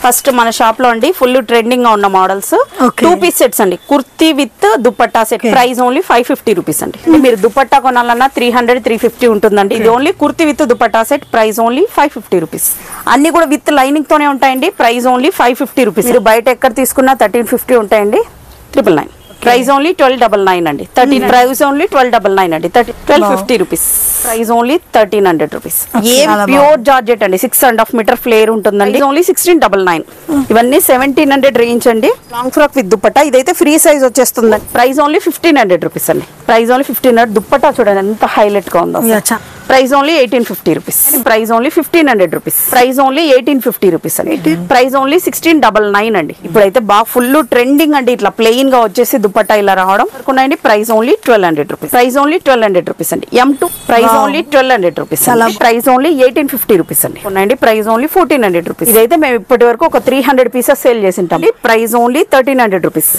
First మన shop లో అండి ఫుల్ ట్రెండింగ్ గా ఉన్న మోడల్స్ 2 పీస్ సెట్స్ అండి kurti with dupatta set price only 550 rupees అండి మీరు దుపట్టా కొనాలన్నా 300-350 ఉంటుందండి ఇది only kurti with dupatta set price only 550 rupees అన్ని కూడా విత్ లైనింగ్ తోనే ఉంటాయండి ప్రైస్ ఓన్లీ 550 రూపీస్ మీరు బయట ఎక్కడ తీసుకున్నా 1350 ఉంటాయండి 999 ప్రైస్ ఓన్లీ 1299 అండి 13 ప్రైస్ ఓన్లీ 1299 అండి 1250 రూపీస్ ప్రైస్ ఓన్లీ 1300 రూపీస్ ఏ ప్యూర్ జార్జెట్ అండి 6.5 మీటర్ ఫ్లేర్ ఉంటుందండి ఓన్లీ 1699 ఇవన్నీ 1700 రేంజ్ అండి లాంగ్ ఫ్రాక్ విత్ దుపట్టా ఇదైతే ఫ్రీ సైజ్ వచ్చేస్తుంది ప్రైస్ ఓన్లీ 1500 రూపీస్ అండి ప్రైస్ ఓన్లీ 1500 దుపట్టా చూడండి ఎంత హైలైట్ గా ఉందో price only 1850 rupees price only 1500 rupees price only 1850 rupees అండి ప్రైస్ ఓన్లీ 1699 అండి ఇప్పుడైతే బాగా ఫుల్ ట్రెండింగ్ అండి ఇట్లా ప్లెయిన్ గా వచ్చేసి దుపట్టా ఇలా రావడం అనుకున్నాయండి price only 1200 rupees price only 1200 rupees అండి M2 price only 1200 rupees price only 1850 rupees అండి ఉన్నాయండి ప్రైస్ ఓన్లీ 1400 రూపీస్ ఇదైతే మేము ఇప్పటి వరకు ఒక 300 పీసెస్ సేల్ చేసి ఉంటాం price only 1300 rupees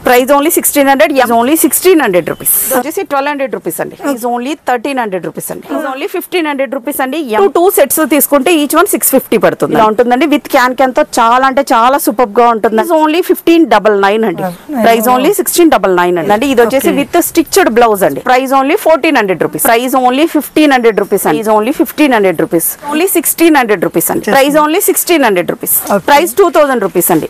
price only 1600 only 1600 rupees వచ్చేసి 1200 రూపీస్ అండి ప్రైస్ ఓన్లీ 1300 రూపీస్ అండి ఓన్లీ 1500 రూపీస్ అండి 2 సెట్స్ తీసుకుంటే ఈచ్ వన్ 650 పడుతుంది ఇలా ఉంటుందండి విత్ క్యాన్ తో చాలా అంటే చాలా సూపర్ గా ఉంటుంది ఓన్లీ 1599 అండి ప్రైస్ ఓన్లీ 1699 అండి ఇది వచ్చేసి విత్ స్టిచ్డ్ బ్లౌజ్ అండి price only 1400 rupees price only 1500 rupees అండి ఓన్లీ 1500 రూపీస్ ఓన్లీ 1600 రూపీస్ అండి price only 1600 rupees price 2000 rupees అండి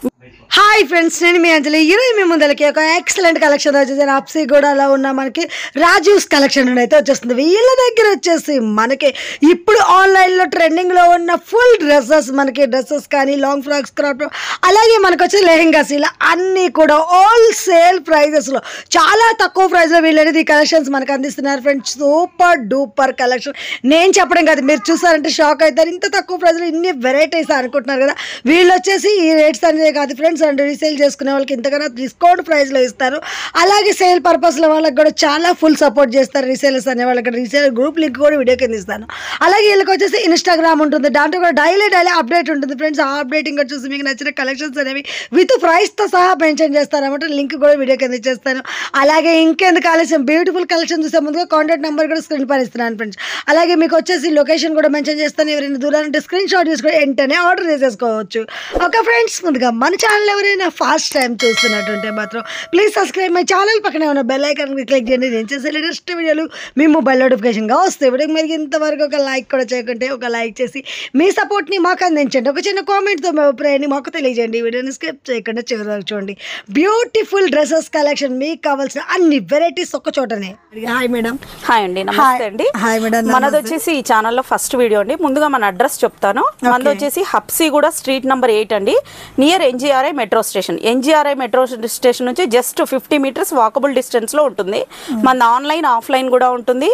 హాయ్ ఫ్రెండ్స్ నేను మీ అంజలి ఈరోజు మీ ముందరికి ఒక ఎక్సలెంట్ కలెక్షన్ వచ్చేసి అప్సీ కూడా అలా ఉన్న మనకి రాజూస్ కలెక్షన్ అయితే వచ్చేస్తుంది వీళ్ళ దగ్గర వచ్చేసి మనకి ఇప్పుడు ఆన్లైన్లో ట్రెండింగ్లో ఉన్న ఫుల్ డ్రెస్సెస్ మనకి డ్రెస్సెస్ కానీ లాంగ్ ఫ్రాక్స్ క్రాప్ అలాగే మనకు వచ్చే లెహెంగాస్ ఇలా అన్నీ కూడా హోల్సేల్ ప్రైజెస్లో చాలా తక్కువ ప్రైస్లో వీళ్ళు అనేది ఈ కలెక్షన్స్ మనకు అందిస్తున్నారు ఫ్రెండ్స్ సూపర్ డూపర్ కలెక్షన్ నేను చెప్పడం కాదు మీరు చూసారంటే షాక్ అవుతారు ఇంత తక్కువ ప్రైస్లో ఇన్ని వెరైటీస్ అనుకుంటున్నారు కదా వీళ్ళు వచ్చేసి ఈ రేట్స్ అనేది కాదు ఫ్రెండ్స్ అండ్ రీసేల్ చేసుకునే వాళ్ళకి ఇంతకన్నా డిస్కౌంట్ ప్రైస్లో ఇస్తారు అలాగే సేల్ పర్పస్లో వాళ్ళకి కూడా చాలా ఫుల్ సపోర్ట్ చేస్తారు రీసేలర్స్ అనే వాళ్ళకి రీసేలర్ గ్రూప్ లింక్ కూడా వీడియో కింద ఇస్తాను అలాగే వీళ్ళకి వచ్చేసి ఇన్స్టాగ్రామ్ ఉంటుంది దాంట్లో కూడా డైలీ అప్డేట్ ఉంటుంది ఫ్రెండ్స్ ఆ అప్డేటింగ్ వచ్చేసి మీకు నచ్చిన కలెక్షన్స్ అనేవి విత్ ప్రైస్తో సహా మెన్షన్ చేస్తారన్నమాట లింక్ కూడా వీడియో కింద ఇచ్చేస్తాను అలాగే ఇంకెందుకు ఆలస్యం బ్యూటిఫుల్ కలెక్షన్ చూసే ముందుగా కాంటాక్ట్ నెంబర్ కూడా స్క్రీన్ పైన ఇస్తున్నాను ఫ్రెండ్స్ అలాగే మీకు వచ్చేసి లొకేషన్ కూడా మెన్షన్ చేస్తాను ఎవరైనా దూరాలంటే స్క్రీన్ షాట్ తీసుకొని వెంటనే ఆర్డర్ చేసేసుకోవచ్చు ఓకే ఫ్రెండ్స్ ముందుగా మన ఛానల్ ఎవరైనా ఫస్ట్ టైం చూస్తున్నట్టుంటే మాత్రం ప్లీజ్ సబ్స్క్రైబ్ మై ఛానల్ పక్కనే ఉన్న బెల్ ఐకాన్ క్లిక్ చేయండి నేను చేసే లేటెస్ట్ వీడియోలు మీ మొబైల్ నోటిఫికేషన్గా వస్తాయి వీడియోకి మీరు ఇంతవరకు ఒక లైక్ కూడా చేయకుంటే ఒక లైక్ చేసి మీ సపోర్ట్ని మాకు అందించండి ఒక చిన్న కామెంట్తో మీ అభిప్రాయాన్ని మాకు తెలియజేయండి వీడియోని స్కిప్ చేయకుండా చివరి వరకు చూడండి బ్యూటిఫుల్ డ్రెస్సెస్ కలెక్షన్ మీకు కావాల్సిన అన్ని వెరైటీస్ ఒక్క చోటనే హాయ్ మేడం హాయ్ అండి నమస్తే అండి హాయ్ మేడం మనది వచ్చేసి ఈ ఛానల్లో ఫస్ట్ వీడియో అండి ముందుగా మన అడ్రస్ చెప్తాను మనది వచ్చేసి హబ్సీ కూడా స్ట్రీట్ నెంబర్ 8 అండి near NGRI metro station NGRI metro station నుంచి జస్ట్ 50 మీటర్స్ వాకబుల్ డిస్టెన్స్ లో ఉంటుంది మన ఆన్లైన్ ఆఫ్లైన్ కూడా ఉంటుంది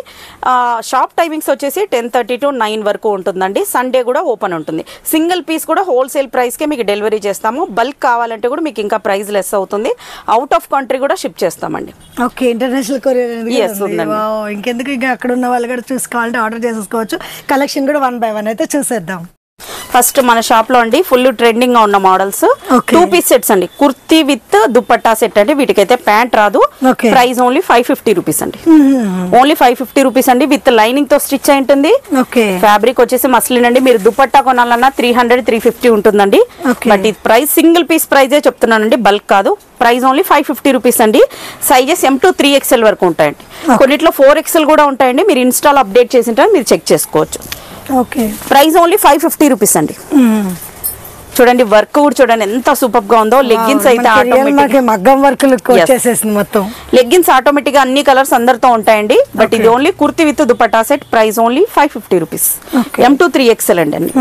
షాప్ టైమింగ్స్ వచ్చేసి 10:30 to 9 వరకు ఉంటుందండి సండే కూడా ఓపెన్ ఉంటుంది సింగిల్ పీస్ కూడా హోల్సేల్ ప్రైస్ కే మీకు డెలివరీ చేస్తాము బల్క్ కావాలంటే కూడా మీకు ఇంకా ప్రైస్ లెస్ అవుతుంది అవుట్ ఆఫ్ కంట్రీ కూడా షిప్ చేస్తామండి ఓకే ఇంటర్నేషనల్ కొరియర్ ఇంకెందుకు ఇంకా అక్కడ ఉన్న వాళ్ళు కూడా చూసుకోవాలంటే ఆర్డర్ చేసేసుకోవచ్చు కలెక్షన్ కూడా 1 by 1 అయితే చూసేద్దాం ఫస్ట్ మన షాప్ లో అండి ఫుల్ ట్రెండింగ్ గా ఉన్న మోడల్స్ 2 పీస్ సెట్స్ అండి కుర్తీ విత్ దుపట్టా సెట్ అండి వీటికైతే ప్యాంట్ రాదు ప్రైస్ ఓన్లీ 550 రూపీస్ అండి ఓన్లీ 550 రూపీస్ అండి విత్ లైనింగ్ తో స్టిచ్ అయి ఉంటుంది ఫ్యాబ్రిక్ వచ్చేసి మస్లిన్ అండి మీరు దుపట్టా కొనాలన్నా 300-350 ఉంటుందండి బట్ ఇది ప్రైస్ సింగిల్ పీస్ ప్రైజే చెప్తున్నానండి బల్క్ కాదు ప్రైస్ ఓన్లీ 550 రూపీస్ అండి సైజెస్ M2 3XL వరకు ఉంటాయండి కొన్నిట్లో 4XL కూడా ఉంటాయండి మీరు ఇన్స్టాల్ అప్డేట్ చేసింటే మీరు చెక్ చేసుకోవచ్చు ఓకే ప్రైస్ ఓన్లీ 550 రూపీస్ అండి చూడండి వర్క్ కూడా చూడండి ఎంత సూపర్ గా ఉందో లెగ్గిన్స్ అయితే మగ్గం వర్క్ వచ్చేసేసింది మొత్తం లెగ్గిన్స్ ఆటోమేటిక్ గా అన్ని కలర్స్ అందరితో ఉంటాయండి బట్ ఇది only kurti with dupatta set price only 550 rupees M2 3XL అండి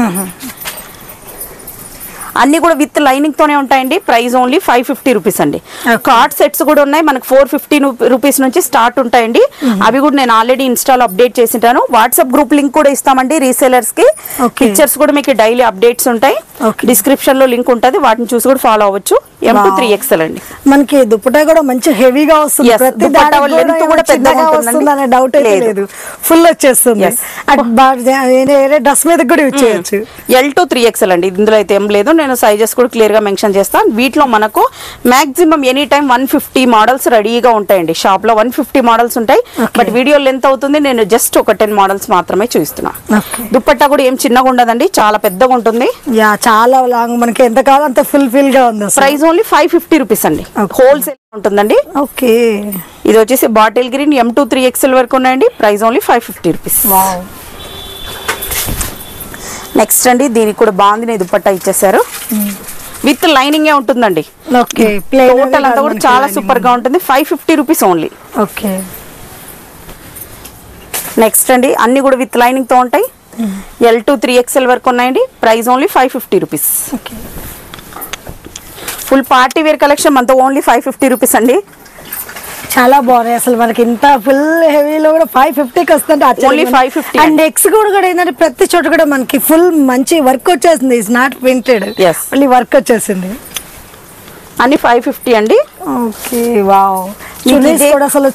అన్ని కూడా విత్ లైనింగ్ తోనే ఉంటాయండి ప్రైస్ ఓన్లీ 550 రూపీస్ అండి కార్డ్ సెట్స్ కూడా ఉన్నాయి మనకు 450 రూపీస్ నుంచి స్టార్ట్ ఉంటాయండి అవి కూడా నేను ఆల్రెడీ ఇన్స్టాల్ అప్డేట్ చేసింటాను వాట్సాప్ గ్రూప్ లింక్ కూడా ఇస్తామండి రీసేలర్స్ కి పిక్చర్స్ కూడా మీకు డైలీ అప్డేట్స్ ఉంటాయి డిస్క్రిప్షన్ లో లింక్ ఉంటుంది వాటిని చూసి కూడా ఫాలో అవ్వచ్చు M2 3XL అండి మనకి దుపట్టా కూడా మంచి హెవీగా వస్తుంది లెంత్ కూడా పెద్దగా వస్తుందనే డౌట్ లేదు ఫుల్ వచ్చేస్తుంది డ్రెస్ మీద కూడా యూజ్ చేయొచ్చు L2 3XL అండి ఇందులో అయితే ఏం లేదు నేను సైజెస్ కూడా క్లియర్ గా మెన్షన్ చేస్తాను వీటిలో మనకు మాక్సిమం ఎనీ టైం 150 మోడల్స్ రెడీగా ఉంటాయండి షాప్ లో 150 మోడల్స్ ఉంటాయి బట్ వీడియో లెంత్ అవుతుంది నేను జస్ట్ ఒక 10 మోడల్స్ మాత్రమే చూపిస్తున్నా దుపట్టా కూడా ఏం చిన్నగా ఉండదండి చాలా పెద్దగా ఉంటుంది చాలా లాంగ్ మనకి ఎంత కావాలో అంత ఫుల్ గా ఉంది. ప్రైస్ ఓన్లీ 550 రూపీస్ అండి, హోల్సేల్ ఉంటుందండి. ఓకే, ఇది వచ్చేసి బాటిల్ గ్రీన్ M2 3XL వరకు ఉన్నాయండి. Price only 550 rupees. నెక్స్ట్ అండి, దీనికి కూడా బాగుంది దుపట్టా ఇచ్చేసారు, విత్ లైనింగ్ ఉంటుందండి. ఓకే, టోటల్ అంతా కూడా చాలా సూపర్ గా ఉంటుంది. 550 రూపీస్ ఓన్లీ. ఓకే, నెక్స్ట్ అండి, అన్ని కూడా విత్ లైనింగ్ తో ఉంటాయి. L2 3XL వరకు ఉన్నాయండి. Price only 550 rupees. Full party wear collection మనతో ఓన్లీ 550 రూపీస్ అండి. చాలా బాగున్నాయి అసలు. మనకి ఇంత ఫుల్ హెవీలో కూడా 550కి వస్తుంది. ఓన్లీ 550. అండ్ నెక్స్ట్ కూడా ఏంటంటే ప్రతి చోట కూడా మనకి ఫుల్ మంచి వర్క్ వచ్చేసింది. ఇట్స్ నాట్ ప్రింటెడ్, మళ్ళీ వర్క్ వచ్చేసింది. అన్ని 550 అండి. Okay, wow. కూడా అసలు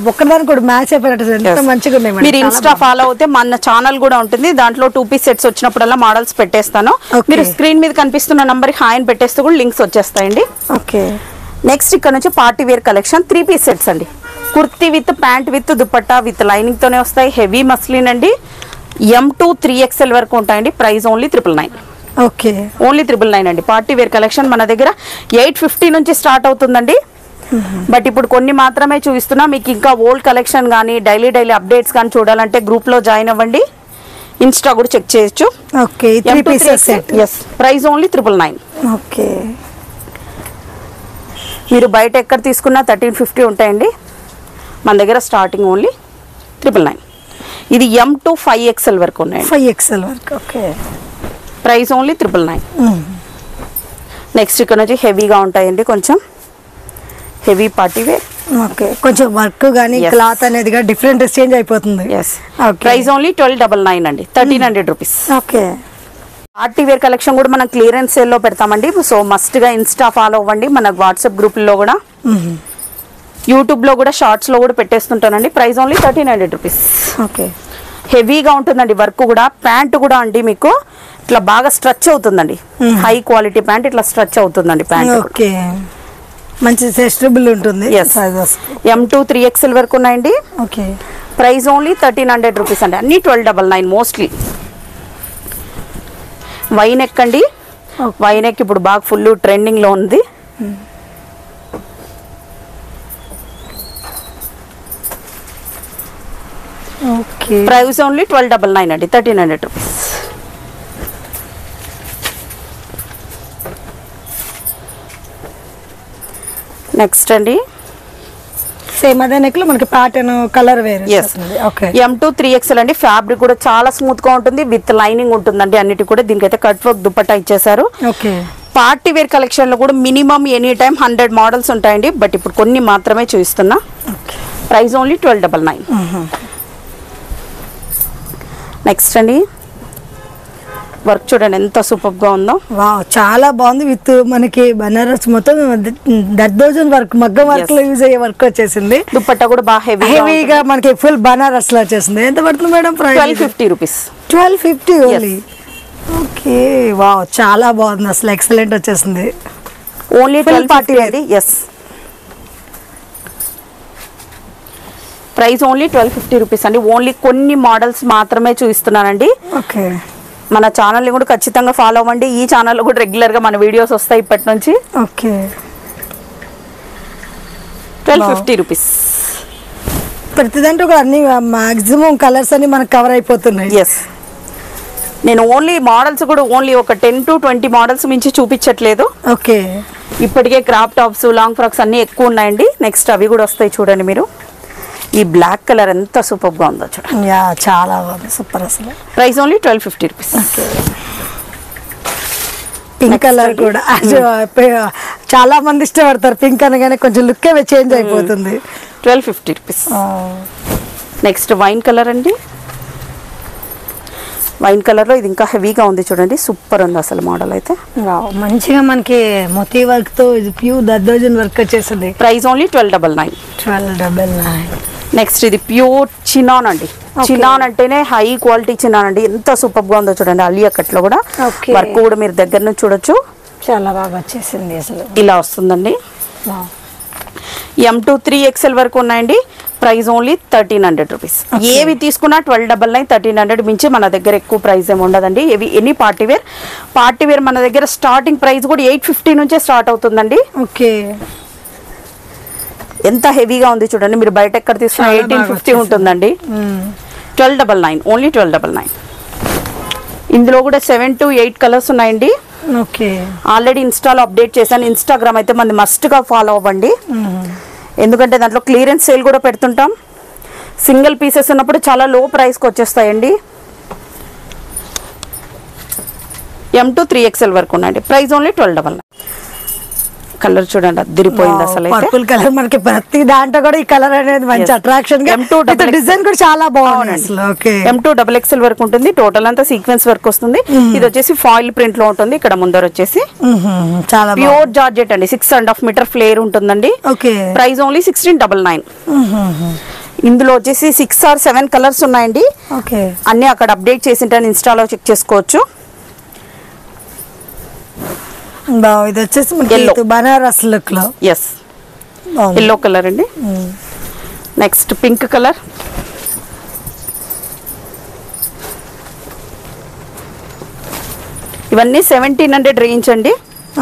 ఒక్కదానికి కూడా మ్యాచ్ అయిపోయినట్టు ఎంత మంచిగా ఉన్నాయి. మీరు ఇన్స్టా ఫాలో అవుతే మన ఛానల్ కూడా ఉంటుంది, దాంట్లో 2 పీస్ సెట్స్ వచ్చినప్పుడల్లా మోడల్స్ పెట్టేస్తాను. మీరు స్క్రీన్ మీద కనిపిస్తున్న నంబర్ హాయ్ అని పెట్టేస్తే కూడా లింక్స్ వచ్చేస్తాయండి. ఓకే, నెక్స్ట్ ఇక్కడ నుంచి party wear collection 3 piece sets అండి. Kurti with pant with dupatta with lining తోనే వస్తాయి. హెవీ మస్లిన్ అండి. M2 3XL వరకు ఉంటాయండి. Price only 999. ఓకే, ఓన్లీ 999 అండి. పార్టీ వేర్ కలెక్షన్ మన దగ్గర 850 నుంచి స్టార్ట్ అవుతుందండి. బట్ ఇప్పుడు కొన్ని మాత్రమే చూపిస్తున్నా. మీకు ఇంకా ఓల్డ్ కలెక్షన్ కానీ డైలీ అప్డేట్స్ కానీ చూడాలంటే గ్రూప్ లో జాయిన్ అవ్వండి. ఇన్స్టా కూడా చెక్ చేయొచ్చు. Okay, 3 pieces set. yes, price only 999. Okay, మీరు బయట ఎక్కడ తీసుకున్నా 1350 ఉంటాయండి. మన దగ్గర స్టార్టింగ్ ఓన్లీ 999. ఇది M2 5XL వరకు ఉన్నాయి. 5XL వరకు. Okay, price only 999. నెక్స్ట్ ఇక్కడ నుంచి హెవీగా ఉంటాయండి, కొంచెం హెవీ పార్టీ వేర్. ఓకే, కొంచెం వర్క్ గానీ క్లాత్ అనేది డిఫరెంట్ చేంజ్ అయిపోతుంది. ప్రైస్ ఓన్లీ 1299 అండి, 1300 rupees. Okay, party wear collection కూడా మనం క్లియరెన్స్ సేల్ లో పెడతామండి. సో మస్ట్ గా ఇన్స్టా ఫాలో అవ్వండి. మన వాట్సాప్ గ్రూప్ లో కూడా, యూట్యూబ్ లో కూడా, షార్ట్స్ లో కూడా పెట్టేస్తుంటానండి. Price only 1300 rupees. ఓకే, హెవీగా ఉంటుందండి వర్క్ కూడా. ప్యాంట్ కూడా అండి మీకు ఇట్లా బాగా స్ట్రెచ్ అవుతుందండి. హై క్వాలిటీ ప్యాంట్ ఇట్లా స్ట్రెచ్ అవుతుందండి ప్యాంట్. ఓకే, మంచి స్ట్రెచబుల్ ఉంటుంది. M2 3XL వరకు ఉన్నాయండి. ఓకే, ప్రైస్ ఓన్లీ 1300 రూపీస్ అండి. అన్ని 1299 మోస్ట్లీ. వైనెక్ అండి. వైనెక్ ఇప్పుడు బాగా ఫుల్ ట్రెండింగ్ లో ఉంది. ఓకే, ప్రైస్ ఓన్లీ 1299 అండి, 1300 రూపీస్. నెక్స్ట్ అండి, సేమ్ అదే నెక్ లో మనకి ప్యాటర్న్ కలర్ వేరే. ఓకే, M2 3XL అండి. ఫ్యాబ్రిక్ కూడా చాలా స్మూత్ గా ఉంటుంది, విత్ లైనింగ్ ఉంటుందండి. అన్నిటి కూడా దీనికైతే కట్ వర్క్ దుపట్టా ఇచ్చేసారు. ఓకే, పార్టీ వేర్ కలెక్షన్ లో కూడా మినిమం ఎనీ టైం 100 మోడల్స్ ఉంటాయండి. బట్ ఇప్పుడు కొన్ని మాత్రమే చూపిస్తున్నా. Price only 1299. నెక్స్ట్ అండి, వర్క్ చూడండి ఎంత సూపర్ గా ఉందో. వావ్, చాలా బాగుంది. విత్ మనకి బనారస్ మొత్తం దర్దోజన్ వర్క్, మగ్గం వర్క్ లో యూజ్ అయ్యే వర్క్ వచ్చేసింది. దుపట్టా కూడా బాగా హెవీగా మనకి ఫుల్ బనారస్ లో వచ్చేసింది. ఎంత పడుతుంది madam? 1250 rupees. 1250 only. Okay, wow, చాలా బాగుంది అసలు. ఎక్సలెంట్ వచ్చేసింది. ఓన్లీ 1250 అండి. ఎస్, ప్రైస్ ఓన్లీ 1250 రూపీస్ అండి. ఓన్లీ కొన్ని మోడల్స్ మాత్రమే చూపిస్తున్నానండి. ఓకే, మన ఛానల్ని కూడా ఖచ్చితంగా ఫాలో అవ్వండి. ఈ ఛానల్లో కూడా రెగ్యులర్గా మన వీడియోస్ వస్తాయి ఇప్పటి నుంచి. Okay, 1250 rupees. ప్రతిదాంట్లో కూడా అన్ని మాక్సిమం కలర్స్ అన్ని మనకు కవర్ అయిపోతున్నాయి. ఎస్, నేను ఓన్లీ మోడల్స్ కూడా ఓన్లీ ఒక 10 to 20 మోడల్స్ మించి చూపించట్లేదు. ఓకే, ఇప్పటికే క్రాప్ టాప్స్, లాంగ్ ఫ్రాక్స్ అన్ని ఎక్కువ ఉన్నాయండి. నెక్స్ట్ అవి కూడా వస్తాయి చూడండి మీరు. ఈ బ్లాక్ కలర్ ఎంత సూపర్ గా ఉందో చూడండి. చాలా బాగుంది, సూపర్ అసలు. Price only 1250 rupees. Pink colour కూడా చాలా మంది ఇష్టపడతారు. పింక్ అనగానే కొంచెం లుక్ చేంజ్ అయిపోతుంది. 1250 రూపీస్. నెక్స్ట్ వైన్ కలర్ అండి. వైన్ కలర్ లో ఇది ఇంకా హెవీగా ఉంది చూడండి, సూపర్ ఉంది అసలు మోడల్ అయితే. మంచిగా మనకి మోతీ వర్క్ తో ఇది ప్యూర్ దర్దోజన్ వర్క్ వచ్చేసింది. Price only 1299. 1299. నెక్స్ట్ ఇది ప్యూర్ చినాన్ అండి. చినాన్ అంటేనే హై క్వాలిటీ చినాన్ అండి. ఎంత సూపర్ గా ఉందో చూడండి. అలియా కట్ లో కూడా వర్క్ కూడా మీరు దగ్గర నుంచి చూడొచ్చు. చాలా బాగా వచ్చేసింది అసలు. ఇలా వస్తుందండి. M2 3XL వరకు ఉన్నాయండి. Price only 1300 rupees. ఏవి తీసుకున్నా 1299, 1300 మించి మన దగ్గర ఎక్కువ ప్రైస్ ఏమి ఉండదండి. ఇవి ఎనీ పార్టీ వేర్ మన దగ్గర స్టార్టింగ్ ప్రైస్ కూడా 850 నుంచే స్టార్ట్ అవుతుందండి. ఓకే, ఎంత హెవీగా ఉంది చూడండి. మీరు బయట ఎక్కడ తీసుకున్నా 1850 ఉంటుందండి. 1299, ఓన్లీ 1299. ఇందులో కూడా 7 to 8 కలర్స్ ఉన్నాయండి. ఓకే, ఆల్రెడీ ఇన్స్టాలో అప్డేట్ చేశాను. ఇన్స్టాగ్రామ్ అయితే మనది మస్ట్గా ఫాలో అవ్వండి, ఎందుకంటే దాంట్లో క్లియరెన్స్ సేల్ కూడా పెడుతుంటాం. సింగిల్ పీసెస్ ఉన్నప్పుడు చాలా లో ప్రైస్కి వచ్చేస్తాయండి. M to 3XL వరకు ఉన్నాయండి. Price only 1299. కలర్ చూడండి అదిరిపోయింది అసలు. పర్పుల్ కలర్ మనకి ప్రతి దాంట్లో కూడా ఈ కలర్ అనేది మంచి అట్రాక్షన్ గా, డిజైన్ కూడా చాలా బాగుంది అసలు. ఓకే, M to XXL వరకు ఉంటుంది. టోటల్ అంతా సీక్వెన్స్ వర్క్ వస్తుంది. ఇది వచ్చేసి ఫాయిల్ ప్రింట్ లో ఉంటుంది. ఇక్కడ ముందర వచ్చేసి చాలా ప్యూర్ జార్జెట్ అండి. 6.5 మీటర్ ఫ్లేర్ ఉంటుందండి. Okay, price only 1699. ఇందులో వచ్చేసి 6 or 7 కలర్స్ ఉన్నాయండి. ఓకే, అన్ని అక్కడ అప్డేట్ చేసింటాను, ఇన్స్టాలో చెక్ చేసుకోవచ్చు. ఇది వచ్చేసి బనారస్ లుక్ లో ఎల్లో కలర్ అండి. నెక్స్ట్ పింక్ కలర్, ఇవన్నీ 1700 రేంజ్ అండి.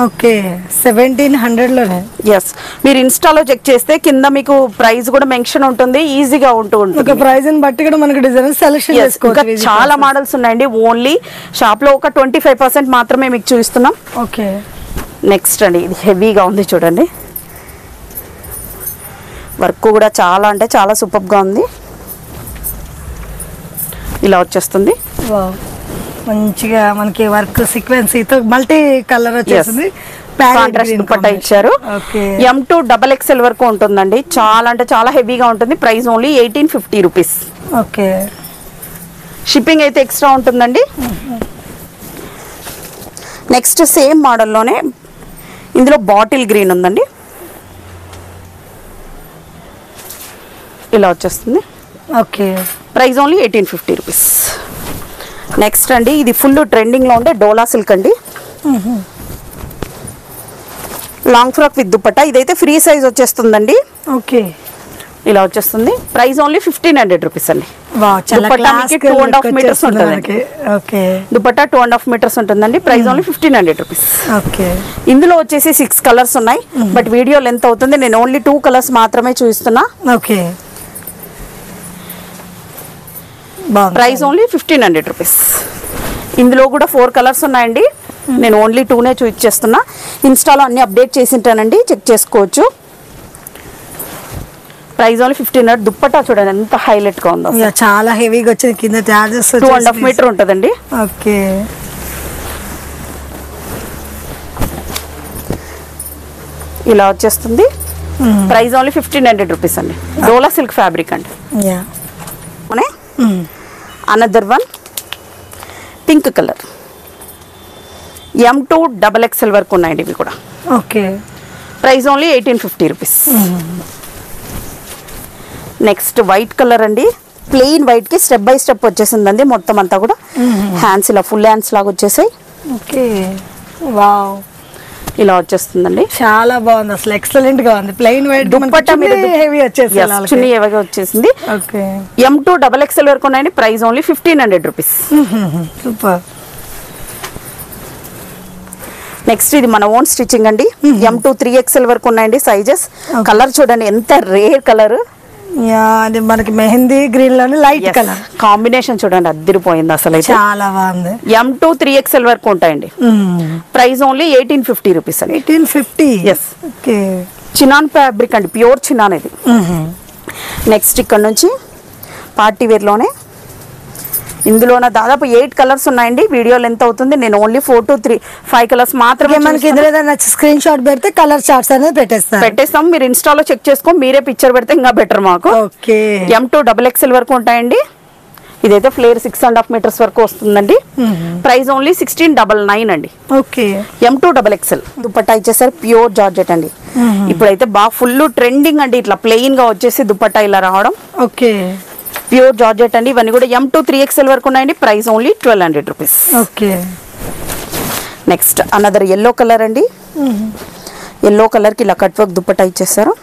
ఓకే, 1700 లోనే. ఎస్, మీరు ఇన్స్టాలో చెక్ చేస్తే కింద మీకు ప్రైస్ కూడా మెన్షన్ ఉంటుంది, ఈజీగా ఉంటుంది. ప్రైస్ బట్టి కూడా మనకి డిజైన్ సెలెక్షన్ చేసుకోవచ్చు. చాలా మోడల్స్ ఉన్నాయండి. ఓన్లీ షాప్ లో ఒక 25% మాత్రమే మీకు చూపిస్తున్నాం. ఓకే, నెక్స్ట్ అండి, ఇది హెవీగా ఉంది చూడండి. వర్క్ కూడా చాలా అంటే చాలా సూపర్ గా ఉంది. ఇలా వచ్చేస్తుంది. మంచిగా మనకి వర్క్ సీక్వెన్స్ తో మల్టీ కలర్ వచ్చేసింది. కాంట్రాస్ట్ దుపట్టా ఇచ్చారు. M to XXL వరకు ఉంటుందండి. చాలా అంటే చాలా హెవీగా ఉంటుంది. Price only 1850 rupees. Okay, shipping అయితే ఎక్స్ట్రా ఉంటుందండి. నెక్స్ట్ సేమ్ మోడల్లోనే ఇందులో బాటిల్ గ్రీన్ ఉందండి. ఇలా వచ్చేస్తుంది. Okay, price only 1850 rupees. Next అండి, ఇది ఫుల్ ట్రెండింగ్ లో ఉండే డోలా సిల్క్ అండి. Long frock with dupatta. ఇదైతే ఫ్రీ సైజ్ వచ్చేస్తుందండి. ఓకే, ఇలా వచ్చేస్తుంది. ప్రైస్ ఓన్లీ 1500 రూపీస్ అండి. దుపట్టా 2.5 మీటర్స్ ఉంటుంది. ఓకే, దుపట్టా 2.5 మీటర్స్ ఉంటుందండి. Price only 1500 rupees. ఓకే, ఇందులో వచ్చేసి 6 కలర్స్ ఉన్నాయి. బట్ వీడియో లెంత్ అవుతుంది, నేను ఓన్లీ 2 కలర్స్ మాత్రమే చూపిస్తున్నా. Okay, price only 1500 rupees. ఇందులో కూడా 4 కలర్స్ ఉన్నాయండి. నేను ఓన్లీ 2నే చూపించేస్తున్నా. ఇన్స్టాలో అన్ని అప్డేట్ చేసి ఉంటానండి, చెక్ చేసుకోవచ్చు. Price only 1500. దుప్పట్టా చూడండి ఎంత హైలైట్ గా ఉందో. చాలా హెవీగా వచ్చింది. కింద చార్జెస్ 2.5 మీటర్ ఉంటుందండి. ఓకే, ఇలా వచ్చేస్తుంది. ప్రైస్ ఓన్లీ 1500 రూపీస్ అండి. డోలా సిల్క్ ఫ్యాబ్రిక్ అండి. Another one pink colour. M to XXL వరకు ఉన్నాయండి ఇవి కూడా. Okay, price only 1850 rupees. Next white colour అండి. ప్లెయిన్ వైట్ కి స్టెప్ బై స్టెప్ వచ్చేసిందండి. మొత్తం అంతా కూడా హ్యాండ్స్ ఇలా ఫుల్ హ్యాండ్స్ లాగా వచ్చేసాయి. ఓకే, వావ్, ఇలా వచ్చేస్తుందండి. చాలా బాగుంది అసలు. ఎక్సలెంట్ గా ఉంది. ప్లెయిన్ వైట్ దుపట్టా మీద హెవీ వచ్చేసింది. చున్నీ హెవీగా వచ్చేసింది. ఓకే, M to XXL వరకు ఉన్నాయండి. Price only 1500 rupees. Super. Next ఇది మన ఓన్ స్టిచ్చింగ్ అండి. M to 3XL వరకు ఉన్నాయండి సైజెస్. కలర్ చూడండి ఎంత రేర్ కలర్. అది మనకి మెహందీ గ్రీన్ లోని లైట్ కలర్ కాంబినేషన్ చూడండి అదిరిపోయింది అసలు. చాలా బాగుంది. M to 3XL వరకు ఉంటాయండి. ప్రైస్ ఓన్లీ 1850 రూపీస్ అండి. 1850. ఎస్. ఓకే, చినాన్ ఫ్యాబ్రిక్ అండి, ప్యూర్ చినాన్ ఇది. నెక్స్ట్ ఇక్కడ నుంచి పార్టీ వేర్ లోనే ఇందులోన దాదాపు 8 కలర్స్ ఉన్నాయండి. వీడియో లెంత్ అవుతుంది, నేను ఓన్లీ 4 to 5 కలర్స్ మాత్రమే. మనకి ఏదైనా స్క్రీన్ షాట్ పెడితే కలర్ చార్ట్స్ అనేది పెట్టేస్తాం. మీరు ఇన్స్టాలో చెక్ చేసుకో, మీరే పిక్చర్ పెడితే ఇంకా బెటర్ మాకు. ఓకే, M to XXL వరకు ఉంటాయండి. ఇదైతే ఫ్లేర్ 6.5 మీటర్స్ వరకు వస్తుందండి. ప్రైస్ ఓన్లీ 1699 అండి. Okay, M to XXL. Dupatta ఇచ్చేసరి ప్యూర్ జార్జెట్ అండి. ఇప్పుడైతే బాగా ఫుల్ ట్రెండింగ్ అండి. ఇట్లా ప్లెయిన్ గా వచ్చేసి దుపట్టా ఇలా రావడం. ఓకే, ప్యూర్ జార్జెట్ అండి. ఇవన్నీ కూడా M to 3XL వరకు ఉన్నాయండి. Price only 1200 rupees. Okay, next another yellow colour అండి. ఎల్లో కలర్ కి ఇలా కట్ వర్క్ దుపట్టా ఇచ్చేసారు.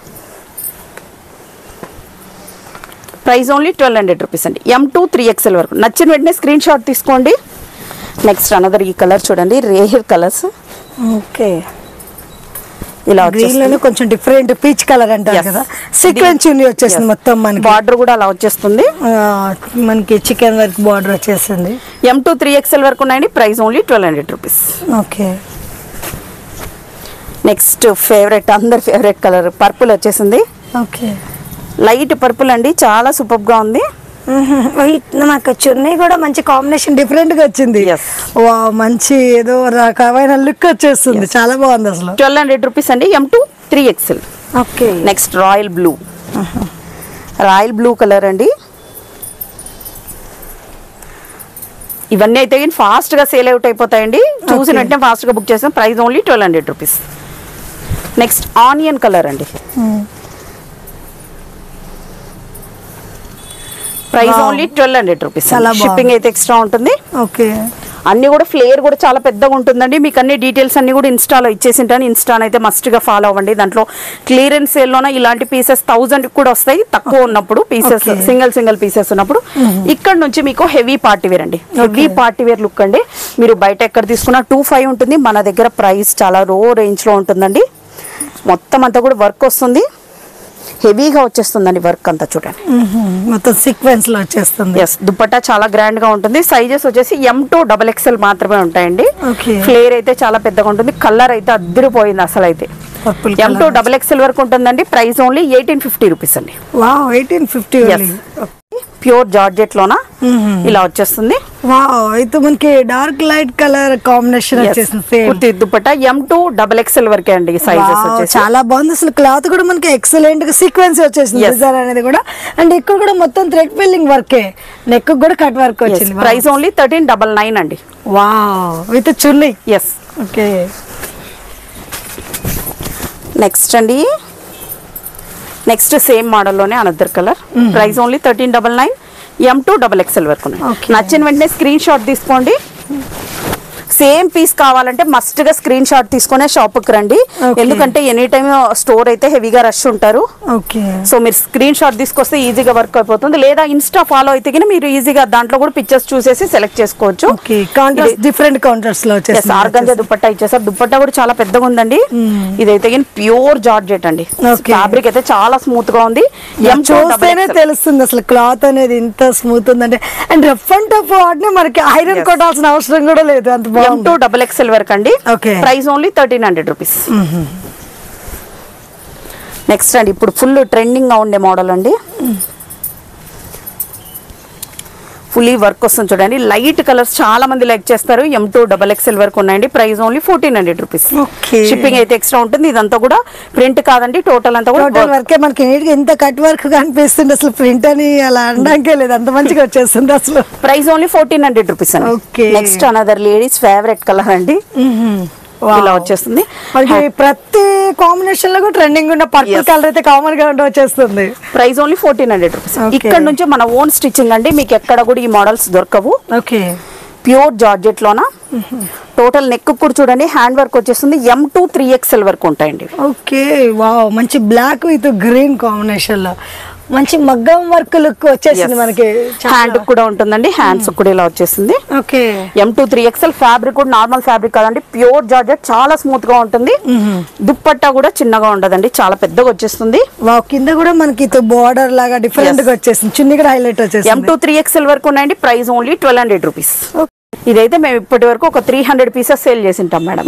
ప్రైస్ ఓన్లీ 1200 రూపీస్ అండి. M2 3XL వరకు. నచ్చిన వెంటనే స్క్రీన్ షాట్ తీసుకోండి. నెక్స్ట్ అనదర్ ఈ కలర్ చూడండి, రేర్ కలర్స్. ఓకే, ఇలా గ్రీన్ లోనే కొంచెం డిఫరెంట్ పీచ్ కలర్ అంటారు కదా. సీక్వెన్స్ చున్నీ వచ్చేసింది మొత్తం మనకి. బార్డర్ కూడా అలా వచ్చేస్తుంది. మనకి చికెన్ వర్క్ బార్డర్ వచ్చేసింది. M2 3XL వరకు ఉన్నాయండి. Price only 1200 rupees. Okay, next favourite, అందరి ఫేవరెట్ కలర్ పర్పుల్ వచ్చేసింది. ఓకే, లైట్ పర్పుల్ అండి, చాలా సూపర్ గా ఉంది. నాకు చున్నీ కూడా మంచి కాంబినేషన్ డిఫరెంట్ గా వచ్చింది. మంచి ఏదో రకమైన లుక్ వచ్చేస్తుంది. చాలా బాగుంది అసలు. 1200 రూపీస్ అండి. M2 3XL. Okay, next royal blue. Royal blue colour అండి. ఇవన్నీ అయితే ఫాస్ట్ గా సేల్ అవుట్ అయిపోతాయండి. చూసిన వెంటనే ఫాస్ట్ గా బుక్ చేసాం. Price only 1200 rupees. Next onion colour అండి. Price only 1200 rupees. షిప్పింగ్ అయితే ఎక్స్ట్రా ఉంటుంది. ఓకే, అన్ని కూడా ఫ్లేర్ కూడా చాలా పెద్దగా ఉంటుందండి. మీకు అన్ని డీటెయిల్స్ అన్ని కూడా ఇన్స్టాలో ఇచ్చేసి ఉంటాను. ఇన్స్టాన్ అయితే మస్ట్ గా ఫాలో అవ్వండి. దాంట్లో క్లియరెన్స్ సేల్ లోన ఇలాంటి పీసెస్ 1000 కూడా వస్తాయి తక్కువ ఉన్నప్పుడు. పీసెస్ సింగిల్ పీసెస్ ఉన్నప్పుడు. ఇక్కడ నుంచి మీకు హెవీ పార్టీ వేర్ అండి. హెవీ పార్టీ వేర్ లుక్ అండి. మీరు బయట ఎక్కడ తీసుకున్నా 2500 ఉంటుంది. మన దగ్గర ప్రైస్ చాలా లో రేంజ్ లో ఉంటుందండి. మొత్తం అంతా కూడా వర్క్ వస్తుంది, హెవీగా వచ్చేస్తుందండి వర్క్ అంతా. చూడండి మొత్తం సీక్వెన్స్ లో వచ్చేస్తుంది. ఎస్, దుపట్టా చాలా గ్రాండ్ గా ఉంటుంది. సైజెస్ వచ్చేసి M2 XXL మాత్రమే ఉంటాయండి. ఫ్లేర్ అయితే చాలా పెద్దగా ఉంటుంది. కలర్ అయితే అద్దరిపోయింది అసలు. అయితే M2 XXL వరకు ఉంటుందండి. ప్రైస్ ఓన్లీ 1850 రూపీస్ అండి. 1850. ప్యూర్ జార్జెట్ లోన ఇలా వచ్చేస్తుంది. అయితే మనకి డార్క్ లైట్ కలర్ కాంబినేషన్ వచ్చేసింది. దుపట్టా M2 XXL వరకే అండి సైజెస్ వచ్చేసి. చాలా బాగుంది అసలు. క్లాత్ కూడా మనకి ఎక్సలెంట్ గా సీక్వెన్స్ వచ్చేసింది. డిజైన్ అనేది కూడా. అండ్ ఇక్కడ కూడా మొత్తం థ్రెడ్ ఫిల్లింగ్ వర్కే. నెక్ కూడా కట్ వర్క్ వచ్చింది. ప్రైస్ ఓన్లీ 1399 అండి. With chunni. Yes. Okay, next అండి, నెక్స్ట్ సేమ్ మోడల్లోనే another colour. Price only 1399. M2 XXL వరకు. నచ్చిన వెంటనే స్క్రీన్ షాట్ తీసుకోండి. సేమ్ పీస్ కావాలంటే మస్ట్ గా స్క్రీన్ షాట్ తీసుకునే షాప్ కి రండి. ఎందుకంటే ఎనీ టైమ్ స్టోర్ అయితే హెవీగా రష్ ఉంటారు. సో మీరు స్క్రీన్ షాట్ తీసుకొస్తే ఈజీగా వర్క్ అయిపోతుంది. లేదా ఇన్స్టా ఫాలో అయితే మీరు ఈజీగా దాంట్లో కూడా పిక్చర్స్ చూసేసి సెలెక్ట్ చేసుకోవచ్చు. డిఫరెంట్ కౌంటర్స్ లో ఆర్గంజా దుపట్టా ఇచ్చేసారు. దుపట్టా కూడా చాలా పెద్దగా ఉందండి. ఇదైతే ప్యూర్ జార్జెట్ అండి. ఫ్యాబ్రిక్ అయితే చాలా స్మూత్ గా ఉంది. చూస్తేనే తెలుస్తుంది అసలు క్లాత్ అనేది ఇంత స్మూత్ ఉందంటే. అండ్ రఫ్ అండ్ టఫ్ వాటిని మనకి ఐరన్ కొట్టాల్సిన అవసరం కూడా లేదు. అంత M2 XXL వరకు అండి. Price only 1300 rupees. నెక్స్ట్ అండి, ఇప్పుడు ఫుల్ ట్రెండింగ్ గా ఉండే మోడల్ అండి. ఫుల్లీ వర్క్ వస్తుంది చూడండి. లైట్ కలర్స్ చాలా మంది లైక్ చేస్తారు. M2 XXL వరకు ఉన్నాయండి. Price only 1400 rupees. షిప్పింగ్ అయితే ఎక్స్ట్రా ఉంటుంది. ఇదంతా కూడా ప్రింట్ కాదండి, టోటల్ అంతా కూడా వర్క్. మనకి ఎంత కట్ వర్క్ కనిపిస్తుంది అసలు. ప్రింట్ అని అలా అనడానికే లేదు, అంత మంచిగా వచ్చేస్తుంది అసలు. ప్రైస్ ఓన్లీ 1400 రూపీస్ అండి. Next another ladies favourite colour అండి. ఇలా వచ్చేస్తుంది. ప్రతి కాంబినేషన్ లో ట్రెండింగ్ ఉన్న పర్పుల్ కలర్ అయితే కామన్ గా వచ్చేస్తుంది. Price only 1400 rupees. ఇక్కడ నుంచి మన ఓన్ స్టిచ్చింగ్ అండి. మీకు ఎక్కడ కూడా ఈ మోడల్స్ దొరకవు. ప్యూర్ జార్జెట్ లోన టోటల్ నెక్ కూడా చూడండి హ్యాండ్ వర్క్ వచ్చేస్తుంది. M2 3XL వరకు ఉంటాయండి. ఓకే, వావ్, మంచి బ్లాక్ విత్ గ్రీన్ కాంబినేషన్ లో మంచి మగ్గం వర్క్ లుక్ వచ్చేసింది మనకి. హ్యాండ్ కూడా ఉంటుందండి. హ్యాండ్స్ కూడా ఇలా వచ్చేసింది. Okay, M2 3XL. ఫ్యాబ్రిక్ కూడా నార్మల్ ఫ్యాబ్రిక్ కాదండి, ప్యూర్ జార్జెట్. చాలా స్మూత్ గా ఉంటుంది. దుప్పట్టా కూడా చిన్నగా ఉండదండి, చాలా పెద్దగా వచ్చేస్తుంది. కింద కూడా మనకి బోర్డర్ లాగా డిఫరెంట్ గా వచ్చేసింది. చున్నీ కూడా హైలైట్ వచ్చేసింది. M2 3XL వరకు ఉన్నాయండి. Price only 1200 rupees. ఇదైతే మేము ఇప్పటి వరకు ఒక 300 పీసెస్ సేల్ చేసి ఉంటాం మేడం.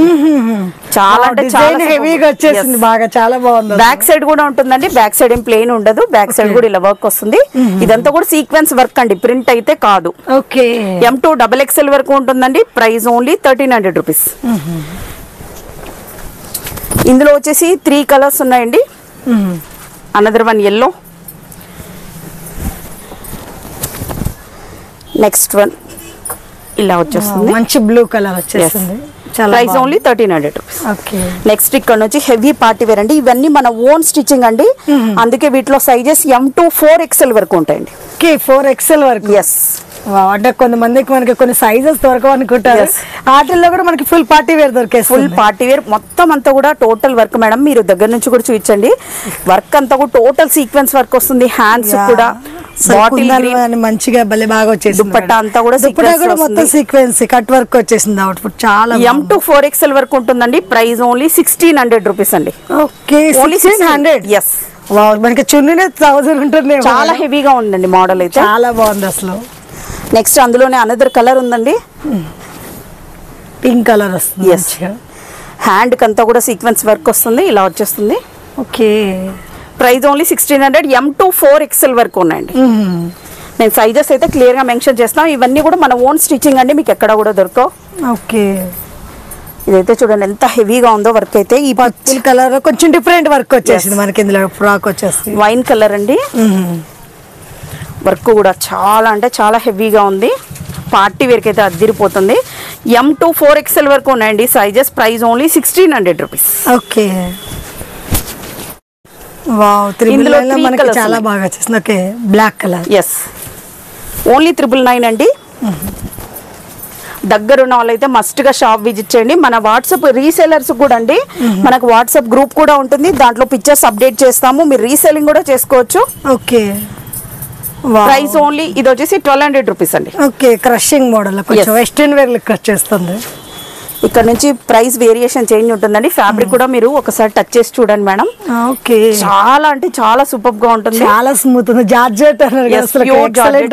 చాలా అంటే చాలా హెవీగా వచ్చేసింది. బాగా చాలా బాగుంది. బ్యాక్ సైడ్ కూడా ఉంటుందండి. బ్యాక్ సైడ్ ఏం ప్లెయిన్ ఉండదు. బ్యాక్ సైడ్ కూడా ఇలా వర్క్ వస్తుంది. ఇదంతా కూడా సీక్వెన్స్ వర్క్ అండి, ప్రింట్ అయితే కాదు. ఓకే, M2 XXL వరకు ఉంటుందండి. Price only 1300 rupees. ఇందులో వచ్చేసి 3 కలర్స్ ఉన్నాయండి. Another one yellow. Next one ఇలా వచ్చేస్తుంది. మంచి బ్లూ కలర్ వచ్చేస్తుంది. Price only 1300 rupees. నెక్స్ట్ ఇక్కడ నుంచి హెవీ పార్టీ వేర్ అండి. ఇవన్నీ మన ఓన్ స్టిచ్చింగ్ అండి. అందుకే వీటిలో సైజెస్ M2 4XL వరకు ఉంటాయండి. 4XL వరకు. ఎస్. అంటే కొంతమందికి మనకి కొన్ని సైజెస్ దొరకవు అనుకుంటారు. వాటిల్లో కూడా మనకి ఫుల్ పార్టీ వేర్ దొరికే. ఫుల్ పార్టీ వేర్ మొత్తం అంతా కూడా టోటల్ వర్క్ మేడం. మీరు దగ్గర నుంచి కూడా చూపించండి. వర్క్ అంతా కూడా టోటల్ సీక్వెన్స్ వర్క్ వస్తుంది. హ్యాండ్స్ కూడా బాటిల్ మంచిగా భలే బాగా వచ్చేసింది. దుపట్టా అంతా కూడా మొత్తం సీక్వెన్స్ కట్ వర్క్ వచ్చేసింది. అవుట్పుట్ చాలా M to 4XL వరకు ఉంటుందండి. ప్రైస్ ఓన్లీ 1600 రూపీస్ అండి. ఓకే 1600. ఎస్. మనకి చున్నీనే 1000 ఉంటుంది. చాలా హెవీగా ఉందండి మోడల్ అయితే, చాలా బాగుంది అసలు. నెక్స్ట్ అందులోనే అనదర్ కలర్ ఉందండి, పింక్ కలర్ వస్తుంది. హ్యాండ్ కి అంతా కూడా సీక్వెన్స్ వర్క్ వస్తుంది, ఇలా వచ్చేస్తుంది. Okay price only 1600. M to 4XL వరకు ఉన్నాయండి. నేను సైజెస్ అయితే క్లియర్ గా మెన్షన్ చేస్తాం. ఇవన్నీ కూడా మన ఓన్ స్టిచ్చింగ్ అండి, మీకు ఎక్కడ కూడా దొరకవు. ఓకే ఇదైతే చూడండి ఎంత హెవీగా ఉందో వర్క్ అయితే. ఈ పర్పుల్ కలర్ కొంచెం డిఫరెంట్ వర్క్ వచ్చేసింది మనకి, ఇందులో ఫ్రాక్ వచ్చేస్తుంది. వైన్ కలర్ అండి, వర్క్ కూడా చాలా అంటే చాలా హెవీగా ఉంది. పార్టీ వేర్కి అయితే అద్దిరిపోతుంది. M to 4XL వరకు ఉన్నాయండి sizes. Price only 1600 rupees. Okay wow, ఇందులో మనకి చాలా బాగా వచ్చేసింది. Okay black colour. Yes, only 999 అండి. దగ్గరున్న వాళ్ళైతే మస్ట్ గా షాప్ విజిట్ చేయండి. మన వాట్సాప్ రీసేలర్స్ కూడా అండి, మనకు వాట్సాప్ గ్రూప్ కూడా ఉంటుంది, దాంట్లో పిక్చర్స్ అప్డేట్ చేస్తాము, మీరు రీసేలింగ్ కూడా చేసుకోవచ్చు. ఓకే ప్రైస్ ఓన్లీ ఇది వచ్చేసి 1200 రూపీస్ అండి. ఓకే క్రషింగ్ మోడల్, కొంచెం వెస్టర్న్ వేర్ లెక్క వచ్చేస్తుంది. ఇక్కడ నుంచి ప్రైస్ వేరియేషన్ చేంజ్ ఉంటుందండి. ఫ్యాబ్రిక్ కూడా మీరు ఒకసారి టచ్ చేసి చూడండి మేడం. ఓకే చాలా అంటే చాలా సూపర్ గా ఉంటుంది, చాలా స్మూత్ ఉంది. జార్జెట్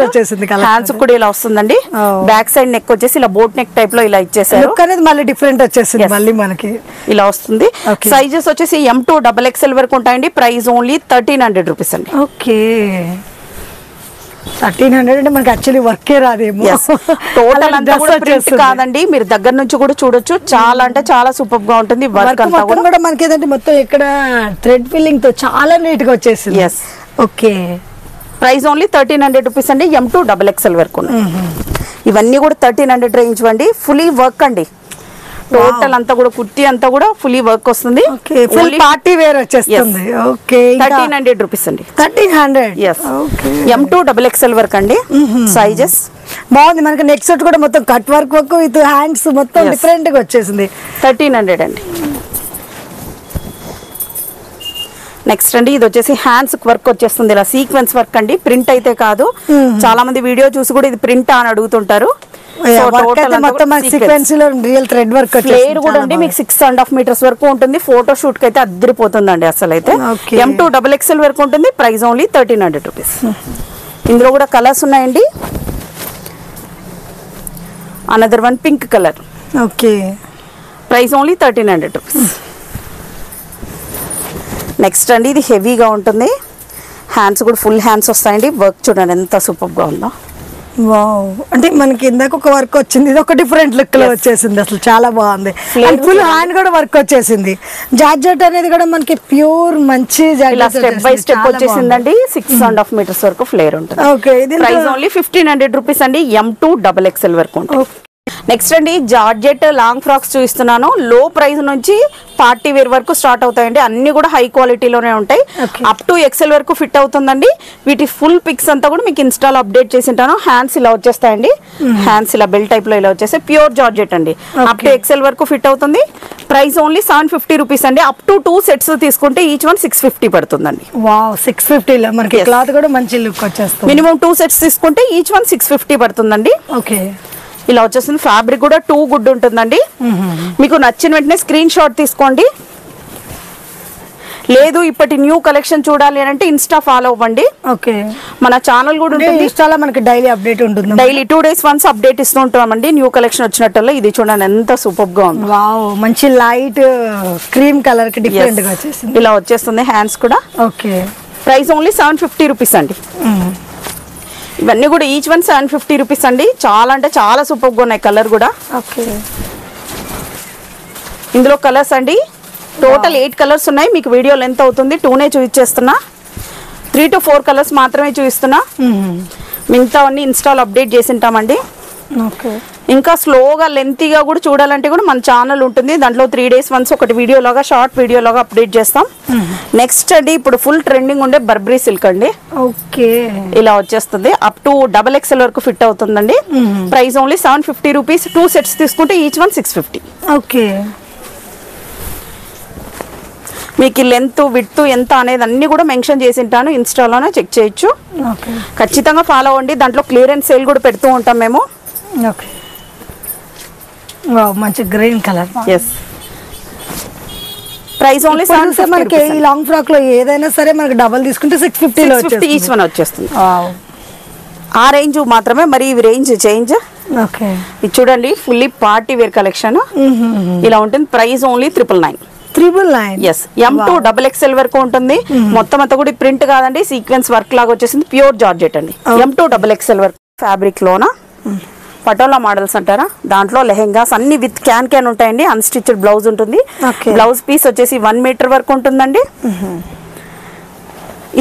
వచ్చేసింది. హ్యాండ్స్ కూడా ఇలా వస్తుందండి. బ్యాక్ సైడ్ నెక్ వచ్చేసి ఇలా బోట్ నెక్ టైప్ లో ఇలా ఇచ్చేసారు. అనేది మళ్ళీ డిఫరెంట్ వచ్చేసింది, మళ్ళీ మనకి ఇలా వస్తుంది. సైజెస్ వచ్చేసి M to XXL వరకు ఉంటాయండి. ప్రైస్ ఓన్లీ 1300 రూపీస్ అండి. ఓకే 1300 అంటే మనకి యాక్చువల్లీ వర్కే రాదేమో. టోటల్ అంతా కూడా ప్రింట్ కాదండి, మీరు దగ్గర నుంచి కూడా చూడొచ్చు. చాలా అంటే చాలా సూపర్ గా ఉంటుంది. వర్క్ అంతా కూడా మనకి ఏదంటే మొత్తం ఇక్కడ థ్రెడ్ ఫిల్లింగ్ తో చాలా నీట్ గా వచ్చేసింది. ఓకే ప్రైస్ ఓన్లీ 1300 రూపీస్ అండి. M to XXL వరకు ఇవన్నీ కూడా 1300 రేంజ్ అండి. ఫుల్లీ వర్క్ అండి, టోటల్ అంతా కూడా కుర్తీ అంతా కూడా ఫుల్లీ వర్క్ వస్తుంది. ఫుల్ పార్టీ వేర్ వచ్చేస్తుంది. ఓకే 1300 రూపీస్ అండి. 1300. ఎస్, M to XXL వరకు అండి సైజెస్. బాగుంది. మనకి నెక్ సెట్ కూడా మొత్తం కట్ వర్క్ విత్ హ్యాండ్స్ మొత్తం డిఫరెంట్ గా వచ్చేసింది. 1300 అండి. నెక్స్ట్ అండి ఇది వచ్చేసి హ్యాండ్స్ వర్క్ వచ్చేస్తుంది, ఇలా సీక్వెన్స్ వర్క్ అండి, ప్రింట్ అయితే కాదు. చాలా మంది వీడియో చూసి కూడా ఇది ప్రింట్ అని అడుగుతుంటారు. మీకు 6.5 మీటర్స్ వరకు ఉంటుంది. ఫోటో షూట్ కి అయితే అద్దరిపోతుందండి అసలు అయితే. M to XXL వరకు ఉంటుంది. Price only 1300 rupees. ఇందులో కూడా కలర్స్ ఉన్నాయండి. Another one pink colour. Okay price only 1300 rupees. Next అండి ఇది హెవీగా ఉంటుంది. హ్యాండ్స్ కూడా ఫుల్ హ్యాండ్స్ వస్తాయండి. వర్క్ చూడండి ఎంత సూపర్ గా ఉందో. వావ్, అంటే మనకి ఇందాక ఒక వర్క్ వచ్చింది, ఇది ఒక డిఫరెంట్ లుక్ లో వచ్చేసింది. అసలు చాలా బాగుంది. ఫుల్ హ్యాండ్ కూడా వర్క్ వచ్చేసింది. జార్జెట్ అనేది కూడా మనకి ప్యూర్ మంచి స్టెప్ బై స్టెప్ వచ్చేసిందండి. 6.5 మీటర్స్ వరకు ఫ్లేర్ ఉంటుంది. ఓకే ప్రైస్ ఓన్లీ 1500 రూపీస్ అండి. M to XXL వరకు ఉంటుంది. నెక్స్ట్ అండి జార్జెట్ లాంగ్ ఫ్రాక్స్ చూపిస్తున్నాను. లో ప్రైస్ నుంచి పార్టీ వేర్ వరకు స్టార్ట్ అవుతాయండి. అన్ని కూడా హై క్వాలిటీలోనే ఉంటాయి. అప్ టు XL వరకు ఫిట్ అవుతుందండి. వీటి ఫుల్ పిక్స్ అంతా కూడా మీకు ఇన్స్టాలో అప్డేట్ చేసి ఉంటాను. హ్యాండ్స్ ఇలా వచ్చేస్తాయండి. హ్యాండ్స్ ఇలా బెల్ టైప్ లో ఇలా వచ్చేసి ప్యూర్ జార్జెట్ అండి. అప్ టు XL వరకు ఫిట్ అవుతుంది. ప్రైస్ ఓన్లీ 750 రూపీస్ అండి. అప్ టు 2 సెట్స్ తీసుకుంటే ఈచ్ వన్ 650 పడుతుందండి. వావ్ 650 లో మనకి క్లాత్ కూడా మంచి లుక్ వచ్చేస్తుంది. మినిమం 2 సెట్స్ తీసుకుంటే ఈచ్ వన్ 650 పడుతుందండి. ఓకే ఇలా వచ్చేస్తుంది. ఫ్యాబ్రిక్ కూడా 2 గుడ్ ఉంటుందండి. మీకు నచ్చిన వెంటనే స్క్రీన్ షాట్ తీసుకోండి. లేదు ఇప్పటి న్యూ కలెక్షన్ చూడాలి అంటే ఇన్స్టా ఫాలో అవ్వండి. ఓకే మన ఛానల్ కూడా ఉంటుంది, ఇన్స్టాలో మనకి డైలీ అప్డేట్ ఉంటుంది. డైలీ 2 days వన్స్ అప్డేట్ ఇస్తూ ఉంటామండి న్యూ కలెక్షన్ వచ్చినట్టల్లా. ఇది చూడండి ఎంత సూపర్ గా ఉంది. వావ్ మంచి లైట్ క్రీమ్ కలర్ కి డిఫరెంట్ గా వచ్చేసింది. ఇలా వచ్చేస్తుంది హ్యాండ్స్ కూడా. ఓకే ప్రైస్ ఓన్లీ 750 రూపీస్ అండి. ఇవన్నీ కూడా ఈచ్ వన్ 750 రూపీస్ అండి. చాలా అంటే చాలా సూపర్ గా ఉన్నాయి. కలర్ కూడా ఓకే ఇందులో కలర్స్ అండి టోటల్ 8 కలర్స్ ఉన్నాయి. మీకు వీడియో లెంత్ అవుతుంది, 2నే చూపించేస్తున్నా. 3 to 4 కలర్స్ మాత్రమే చూపిస్తున్నా. మిగతా అన్ని ఇన్స్టాల్ అప్డేట్ చేసి ఉంటామండి. ఇంకా స్లోగా లెంతీగా కూడా చూడాలంటే కూడా మన ఛానల్ ఉంటుంది, దాంట్లో 3 days వన్స్ ఒకటి వీడియోలాగా షార్ట్ వీడియోలాగా అప్డేట్ చేస్తాం. నెక్స్ట్ అండి ఇప్పుడు ఫుల్ ట్రెండింగ్ ఉండే బర్బరీ సిల్క్ అండి. ఓకే ఇలా వచ్చేస్తుంది. అప్ టు XXL వరకు ఫిట్ అవుతుందండి. Price only 750 rupees. 2 సెట్స్ తీసుకుంటే ఈచ్ వన్ 650. ఓకే మీకు లెంత్ విడ్త్ ఎంత అనేది అన్ని కూడా మెన్షన్ చేసి ఉంటాను, ఇన్స్టాలోనే చెక్ చేయొచ్చు. ఖచ్చితంగా ఫాలో అవ్వండి. దాంట్లో క్లియరెన్స్ సేల్ కూడా పెడుతూ ఉంటాం మేము. ఓకే, మంచి green colour. Yes, price only మనకి ఈ లాంగ్ ఫ్రాక్ లో ఏదైనా సరే మనకి డబల్ తీసుకుంటే 650 ఈచ్ వన్ వచ్చేస్తుంది. ఆ రేంజ్ మాత్రమే, మరి ఇవి రేంజ్ చేంజ్. ఓకే, ఇది చూడండి ఫుల్లీ పార్టీ వేర్ కలెక్షన్ ఇలా ఉంటుంది. Price only 999. Yes, M2 XXL వరకు ఉంటుంది. మొత్తం అంతా కూడా ప్రింట్ కాదండి, సీక్వెన్స్ వర్క్ లాగా వచ్చేసింది. ప్యూర్ జార్జెట్ అండి. M2 XXL వరకు ఫ్యాబ్రిక్ లోన పటోలా మోడల్స్ అంటారా, దాంట్లో లెహెంగాస్ అన్ని విత్ క్యాన్ ఉంటాయండి. అన్స్టిచ్డ్ బ్లౌజ్ ఉంటుంది. బ్లౌజ్ పీస్ వచ్చేసి 1 మీటర్ వరకు ఉంటుందండి.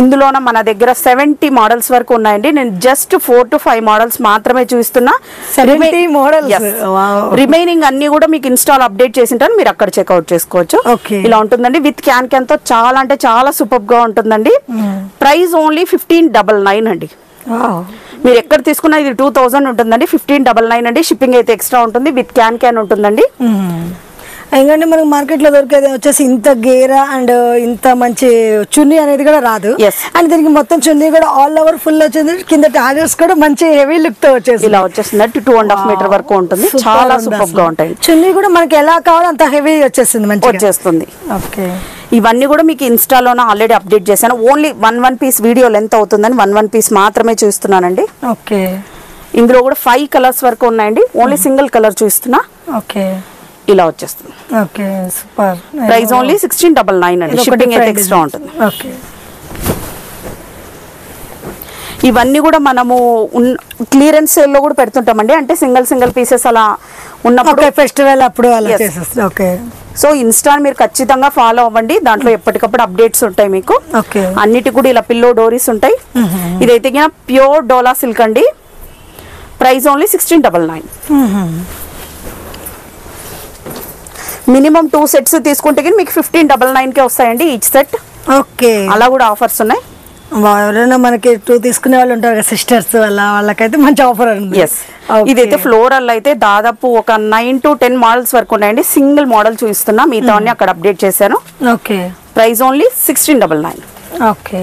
ఇందులోన మన దగ్గర 70 మోడల్స్ వరకు ఉన్నాయండి. నేను జస్ట్ 4 to 5 మోడల్స్ మాత్రమే చూపిస్తున్నా. రిమైనింగ్ అన్ని కూడా మీకు ఇన్స్టాల్ అప్డేట్ చేసి ఉంటాను, మీరు అక్కడ చెక్అవుట్ చేసుకోవచ్చు. ఇలా ఉంటుందండి విత్ క్యాన్ తో చాలా అంటే చాలా సూపర్ గా ఉంటుందండి. ప్రైస్ ఓన్లీ 1599 అండి. మీరు ఎక్కడ తీసుకున్నా ఇది 2000 ఉంటుందండి. 1599 అండి. షిప్పింగ్ అయితే ఎక్స్ట్రా ఉంటుంది. విత్ క్యాన్ ఉంటుందండి. ఎందుకంటే మనకు మార్కెట్ లో దొరికేది వచ్చేసి ఇంత గేరా అండ్ ఇంత మంచి చున్నీ అనేది కూడా రాదు. అండ్ దీనికి మొత్తం చున్నీ కూడా ఆల్ ఓవర్ ఫుల్ వచ్చింది. కింద టాజర్స్ కూడా మంచి హెవీ లుక్ తో వచ్చేసి ఇలా వచ్చేసింది. 2.5 మీటర్ వరకు ఉంటుంది. చాలా సూపర్ గా ఉంటాయి. చున్నీ కూడా మనకి ఎలా కావాలో అంత హెవీ వచ్చేస్తుంది, మంచి వచ్చేస్తుంది. ఓకే, ఇవన్నీ కూడా మీకు ఇన్స్టాలోనే ఆల్రెడీ అప్డేట్ చేశాను. ఓన్లీ 1 పీస్ వీడియో లెంత్ అవుతుందని 1 పీస్ మాత్రమే చూస్తున్నానండి. ఓకే, ఇందులో కూడా 5 కలర్స్ వరకు ఉన్నాయండి. ఓన్లీ సింగిల్ కలర్ చూస్తున్నా. ఓకే, ఇలా వచ్చేస్తుంది. Okay, super. ప్రైస్ ఓన్లీ 1699 అండి. షిప్పింగ్ అయితే ఎక్స్ట్రా ఉంటుంది. ఓకే, ఇవన్నీ కూడా మనము క్లియరెన్స్ సేల్ లో కూడా పెడుతుంటామండి. అంటే సింగిల్ పీసెస్ అలా ఉన్నప్పుడు ఫెస్టివల్ అప్పుడు అలా చేసేస్తాం. ఓకే, సో ఇన్స్టా మీరు ఖచ్చితంగా ఫాలో అవ్వండి. దాంట్లో ఎప్పటికప్పుడు అప్డేట్స్ ఉంటాయి మీకు. అన్నిటి కూడా ఇలా పిల్లో డోరీస్ ఉంటాయి. ఇదైతే ప్యూర్ డోలా సిల్క్ అండి. Price only 1699. మినిమం 2 సెట్స్ తీసుకుంటే మీకు 1599 కే వస్తాయండి ఈచ్ సెట్. ఓకే, అలా కూడా ఆఫర్స్ ఉన్నాయి. ఎవరైనా మనకి 2 తీసుకునే వాళ్ళు ఉంటారు కదా సిస్టర్స్, వాళ్ళకైతే మంచి ఆఫర్ ఉంది. ఇదైతే ఫ్లోరల్ అయితే దాదాపు ఒక 9 to 10 మోడల్స్ వరకు ఉన్నాయండి. సింగిల్ మోడల్ చూపిస్తున్నా, మిగతా అన్ని అక్కడ అప్డేట్ చేశాను. Okay, price only 1699. Okay,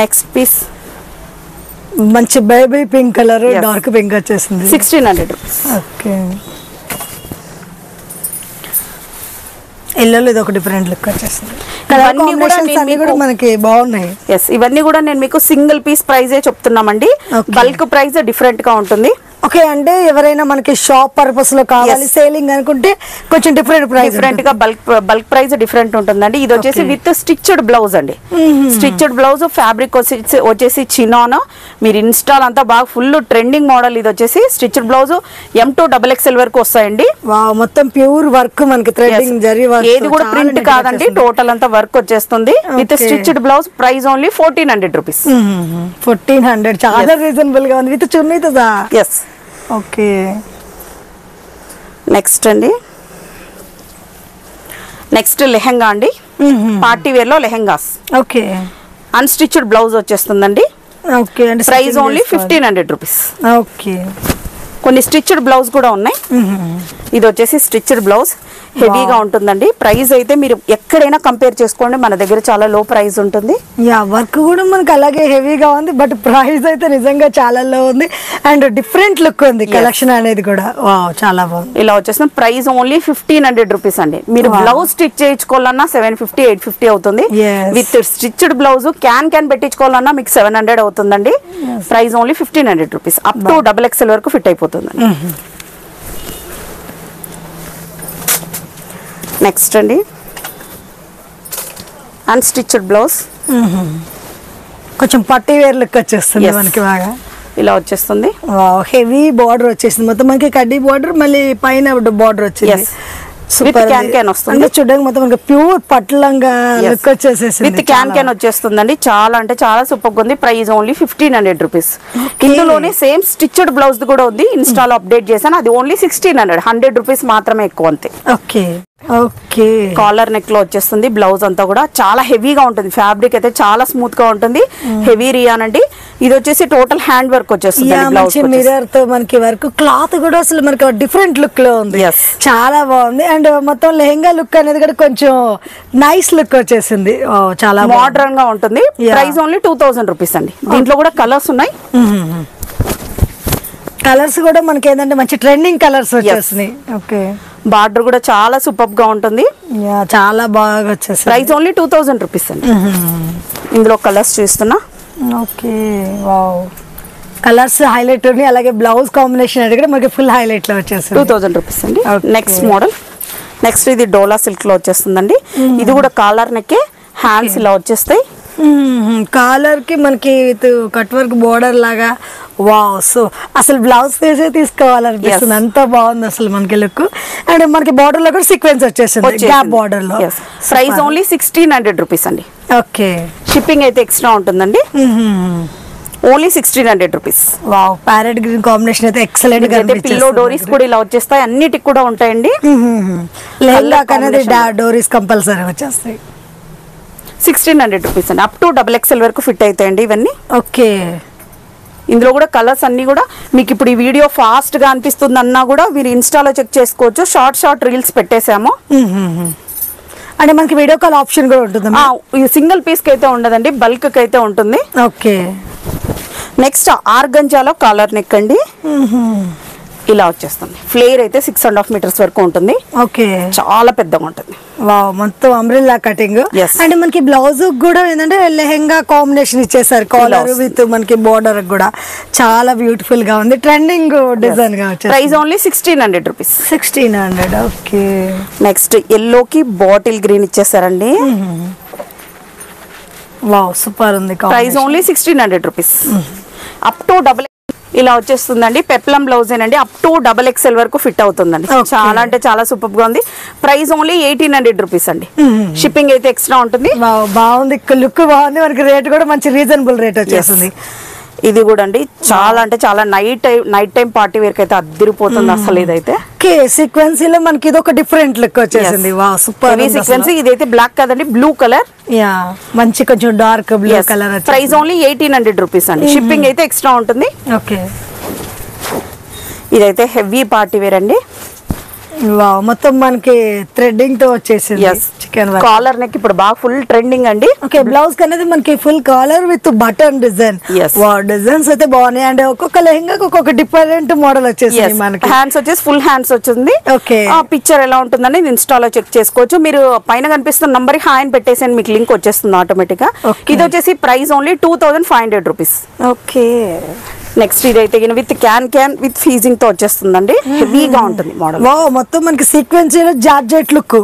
next piece మంచి baby pink colour, dark pink వచ్చేసింది. 1600 రూపీస్. ఓకే, ఎల్లో ఇది ఒక డిఫరెంట్ లుక్ వచ్చేసింది. ఇవన్నీ కూడా మనకి బాగున్నాయి. ఎస్, ఇవన్నీ కూడా నేను మీకు సింగిల్ పీస్ ప్రైజే చెప్తున్నామండి. బల్క్ ప్రైస్ డిఫరెంట్ గా ఉంటుంది. ఓకే, అంటే ఎవరైనా మనకి షాప్ పర్పస్ లో కావాలి సేలింగ్ అనుకుంటే కొంచెం డిఫరెంట్ గా బల్క్ ప్రైస్ డిఫరెంట్ ఉంటుందండి. ఇది వచ్చేసి విత్ స్టిచ్డ్ బ్లౌజ్ అండి. స్టిచ్డ్ బ్లౌజ్ ఫ్యాబ్రిక్ వచ్చేసి చినాన్. మీరు ఇన్స్టాల్ అంతా బాగా ఫుల్ ట్రెండింగ్ మోడల్. ఇది వచ్చేసి స్టిచ్డ్ బ్లౌజ్ M2 XXL వరకు వస్తాయండి. మొత్తం ప్యూర్ వర్క్ మనకి థ్రెడింగ్ జరీ వర్క్, ఏది కూడా ప్రింట్ కాదండి. టోటల్ అంతా వర్క్ వచ్చేస్తుంది with stitched blouse. Price only 1400 rupees. 1400 చాలా రీజనబుల్ గా ఉంది విత్ చున్నీతో. ఎస్, ఓకే, నెక్స్ట్ అండి. నెక్స్ట్ లెహెంగా అండి. పార్టీ వేర్ లో లెహెంగాస్. ఓకే, అన్స్టిచ్డ్ బ్లౌజ్ వచ్చేస్తుందండి. Okay, price only 1500 rupees. Okay, కొన్ని స్టిచ్డ్ బ్లౌజ్ కూడా ఉన్నాయి. ఇది వచ్చేసి స్టిచ్డ్ బ్లౌజ్ హెవీగా ఉంటుందండి. ప్రైస్ అయితే మీరు ఎక్కడైనా కంపేర్ చేసుకోండి, మన దగ్గర చాలా లో ప్రైస్ ఉంటుంది. వర్క్ కూడా మనకి అలాగే హెవీగా ఉంది, బట్ ప్రైస్ అయితే నిజంగా చాలా లో ఉంది అండ్ డిఫరెంట్ లుక్ ఉంది. కలెక్షన్ అనేది కూడా చాలా బాగుంది. ఇలా వచ్చేసిన ప్రైస్ ఓన్లీ 1500 రూపీస్ అండి. మీరు బ్లౌజ్ స్టిచ్ చేయించుకోవాలన్నా 750 850 అవుతుంది. విత్ స్టిచ్డ్ బ్లౌజ్ క్యాన్ పెట్టించుకోవాలన్నా మీకు 700 అవుతుందండి. Price only 1500 rupees. Up to XXL వరకు ఫిట్ అయిపోతుంది. నెక్స్ట్ అండి, అన్స్టిచ్డ్ బ్లౌజ్. కొంచెం పట్టీ వేర్ లుక్ వచ్చేస్తుంది మనకి బాగా. ఇలా వచ్చేస్తుంది. హెవీ బార్డర్ వచ్చేసింది మొత్తం మనకి, కడ్డీ బార్డర్, మళ్ళీ పైన బార్డర్ వచ్చింది. చూడడానికి మొత్తం ప్యూర్ పట్లంగా లుక్ వచ్చేసేసి విత్ క్యాన్ వచ్చేస్తుందండి. చాలా అంటే చాలా సూపర్ ఉంది. Price only 1500 rupees. ఇందులోనే సేమ్ స్టిచ్డ్ బ్లౌజ్ కూడా ఉంది. ఇన్స్టాల్ అప్డేట్ చేశాను. అది ఓన్లీ 1600 100 రూపీస్ మాత్రమే ఎక్కువ అంతే. ఓకే, ఓకే కాలర్ నెక్ లో వచ్చేస్తుంది. బ్లౌజ్ అంతా కూడా చాలా హెవీగా ఉంటుంది. ఫ్యాబ్రిక్ అయితే చాలా స్మూత్ గా ఉంటుంది. హెవీ రియాన్ అండి. ఇది వచ్చేసి టోటల్ హ్యాండ్ వర్క్ వచ్చేస్తుంది. బ్లౌజ్ మిర్రర్ తో మనకి వర్క్, క్లాత్ కూడా అసలు మనకి డిఫరెంట్ లుక్ లో ఉంది. చాలా బాగుంది. అండ్ మొత్తం లెహంగా లుక్ అనేది కూడా కొంచెం నైస్ లుక్ వచ్చేసింది. చాలా మోడర్న్ గా ఉంటుంది. ప్రైస్ ఓన్లీ 2000 రూపీస్ అండి. దీంట్లో కూడా కలర్స్ ఉన్నాయి. కలర్స్ కూడా మనకి ఏంటంటే మంచి ట్రెండింగ్ కలర్స్ వచ్చేసినాయి. ఓకే బార్డర్ కూడా చాలా సూపర్ గా ఉంటుంది. చాలా బాగా వచ్చేసి ప్రైస్ ఓన్లీ 2000 రూపీస్ అండి. ఇందులో కలర్స్ చూస్తున్నా. ఓకే వావ్, కలర్స్ హైలైట్ ఉన్నాయి. అలాగే బ్లౌజ్ కాంబినేషన్ అనేది కూడా మనకి ఫుల్ హైలైట్ లో వచ్చేసి 2000 రూపీస్ అండి. Next model. నెక్స్ట్ ఇది డోలా సిల్క్ లో వచ్చేస్తుందండి. ఇది కూడా కాలర్ నెక్, హ్యాండ్స్ ఇలా వచ్చేస్తాయి. కాలర్ కి మనకి కట్ వర్క్ బోర్డర్ లాగా. వావ్, సో అసలు బ్లౌజ్ తీసే తీసుకోవాలనిపిస్తుంది. అంత బాగుంది అసలు మనకి లుక్. అండ్ మనకి బోర్డర్ లో కూడా సీక్వెన్స్ వచ్చేసింది గ్యాప్ బోర్డర్ లో. ప్రైస్ ఓన్లీ 1600 రూపీస్ అండి. ఓకే, షిప్పింగ్ అయితే ఎక్స్ట్రా ఉంటుందండి. Only 1600 rupees. Wow, parrot green combination అయితే ఎక్సలెంట్ గా ఉంది. పిల్లో డోరీస్ కూడా ఇలా వచ్చేస్తాయి. అన్నిటికి కూడా ఉంటాయండి. లెహంగా అనేది డోరీస్ కంపల్సరీ వచ్చేస్తాయి. 1600 రూపీస్ అండి. అప్ టు XXL వరకు ఫిట్ అవుతాయండి ఇవన్నీ. ఓకే, ఇందులో కూడా కలర్స్ అన్ని కూడా మీకు ఇప్పుడు ఈ వీడియో ఫాస్ట్ గా అనిపిస్తుంది అన్నా కూడా మీరు ఇన్స్టాలో చెక్ చేసుకోవచ్చు. షార్ట్ రీల్స్ పెట్టేసాము. అంటే మనకి వీడియో కాల్ ఆప్షన్ కూడా ఉంటుంది. సింగిల్ పీస్ కి అయితే ఉండదండి, బల్క్ కి అయితే ఉంటుంది. ఓకే, నెక్స్ట్ ఆర్గంజాలో కాలర్ నెక్ అండి. ఇలా వచ్చేస్తుంది. ఫ్లేర్ అయితే 6.5 మీటర్స్ వరకు ఉంటుంది. ఓకే, చాలా పెద్దగా ఉంటుంది. వావ్, మొత్తం అంబ్రెల్లా కటింగ్. అండ్ మనకి బ్లౌజ్ కూడా ఏంటంటే లెహంగా కాంబినేషన్ ఇచ్చేసారు. కాలర్ విత్ మనకి బోర్డర్ కూడా చాలా బ్యూటిఫుల్ గా ఉంది. ట్రెండింగ్ డిజైన్ గా వచ్చేసి price only 1600 rupees. 1600. Okay, next ఎల్లోకి బాటిల్ గ్రీన్ ఇచ్చేసారండి. వావ్, సూపర్ ఉంది. Price only 1600 rupees. Up to ఇలా వచ్చేస్తుందండి. పెప్లం బ్లౌజ్ ఏనండి. అప్ టు XXL వరకు ఫిట్ అవుతుందండి. చాలా అంటే చాలా సూపర్ గా ఉంది. ప్రైస్ ఓన్లీ 1800 రూపీస్ అండి. షిప్పింగ్ అయితే ఎక్స్ట్రా ఉంటుంది. బాగుంది, లుక్ బాగుంది. మనకి రేట్ కూడా మంచి రీజనబుల్ రేట్ వచ్చేస్తుంది. ఇది కూడా అండి చాలా అంటే చాలా నైట్ టైం పార్టీ వేర్ అయితే అద్దరిపోతుంది అసలు. ఇదైతే సీక్వెన్సీ లో మనకి ఇది ఒక డిఫరెంట్ లుక్ వచ్చేసింది. వావ్, సూపర్ సీక్వెన్సీ. ఇదైతే బ్లాక్ కదండి, బ్లూ కలర్. మంచి కొంచెం dark blue colour. Price only 1800 rupees అండి. షిప్పింగ్ అయితే ఎక్స్ట్రా ఉంటుంది. ఓకే, ఇదైతే హెవీ పార్టీ వేర్ అండి. వావ్, మొత్తం మనకి థ్రెడ్డింగ్ తో వచ్చేసింది. చికెన్ కాలర్ నెక్ ఇప్పుడు బాగా ఫుల్ ట్రెండింగ్ అండి. ఓకే, బ్లౌజ్ అనేది మనకి full caller with button design. Designs అయితే బాగున్నాయి. అండ్ ఒక్కొక్క లెహంగా ఒక్కొక్క డిఫరెంట్ మోడల్ వచ్చేసింది. మనకి హ్యాండ్స్ వచ్చేసి ఫుల్ హ్యాండ్స్ వచ్చింది. ఓకే, పిక్చర్ ఎలా ఉంటుందని ఇన్స్టాలో చెక్ చేసుకోవచ్చు. మీరు పైన కనిపిస్తున్న నంబర్ కి హాయ్ అని పెట్టేసి మీకు లింక్ వచ్చేస్తుంది ఆటోమేటిక్ గా. ఇది వచ్చేసి price only 2500 rupees. Okay, next ఇదైతే విత్ క్యాన్ విత్ ఫీజింగ్ తో వచ్చేస్తుందండి. హెవీగా ఉంటుంది మోడల్. మొత్తం మనకి sequence georgette look.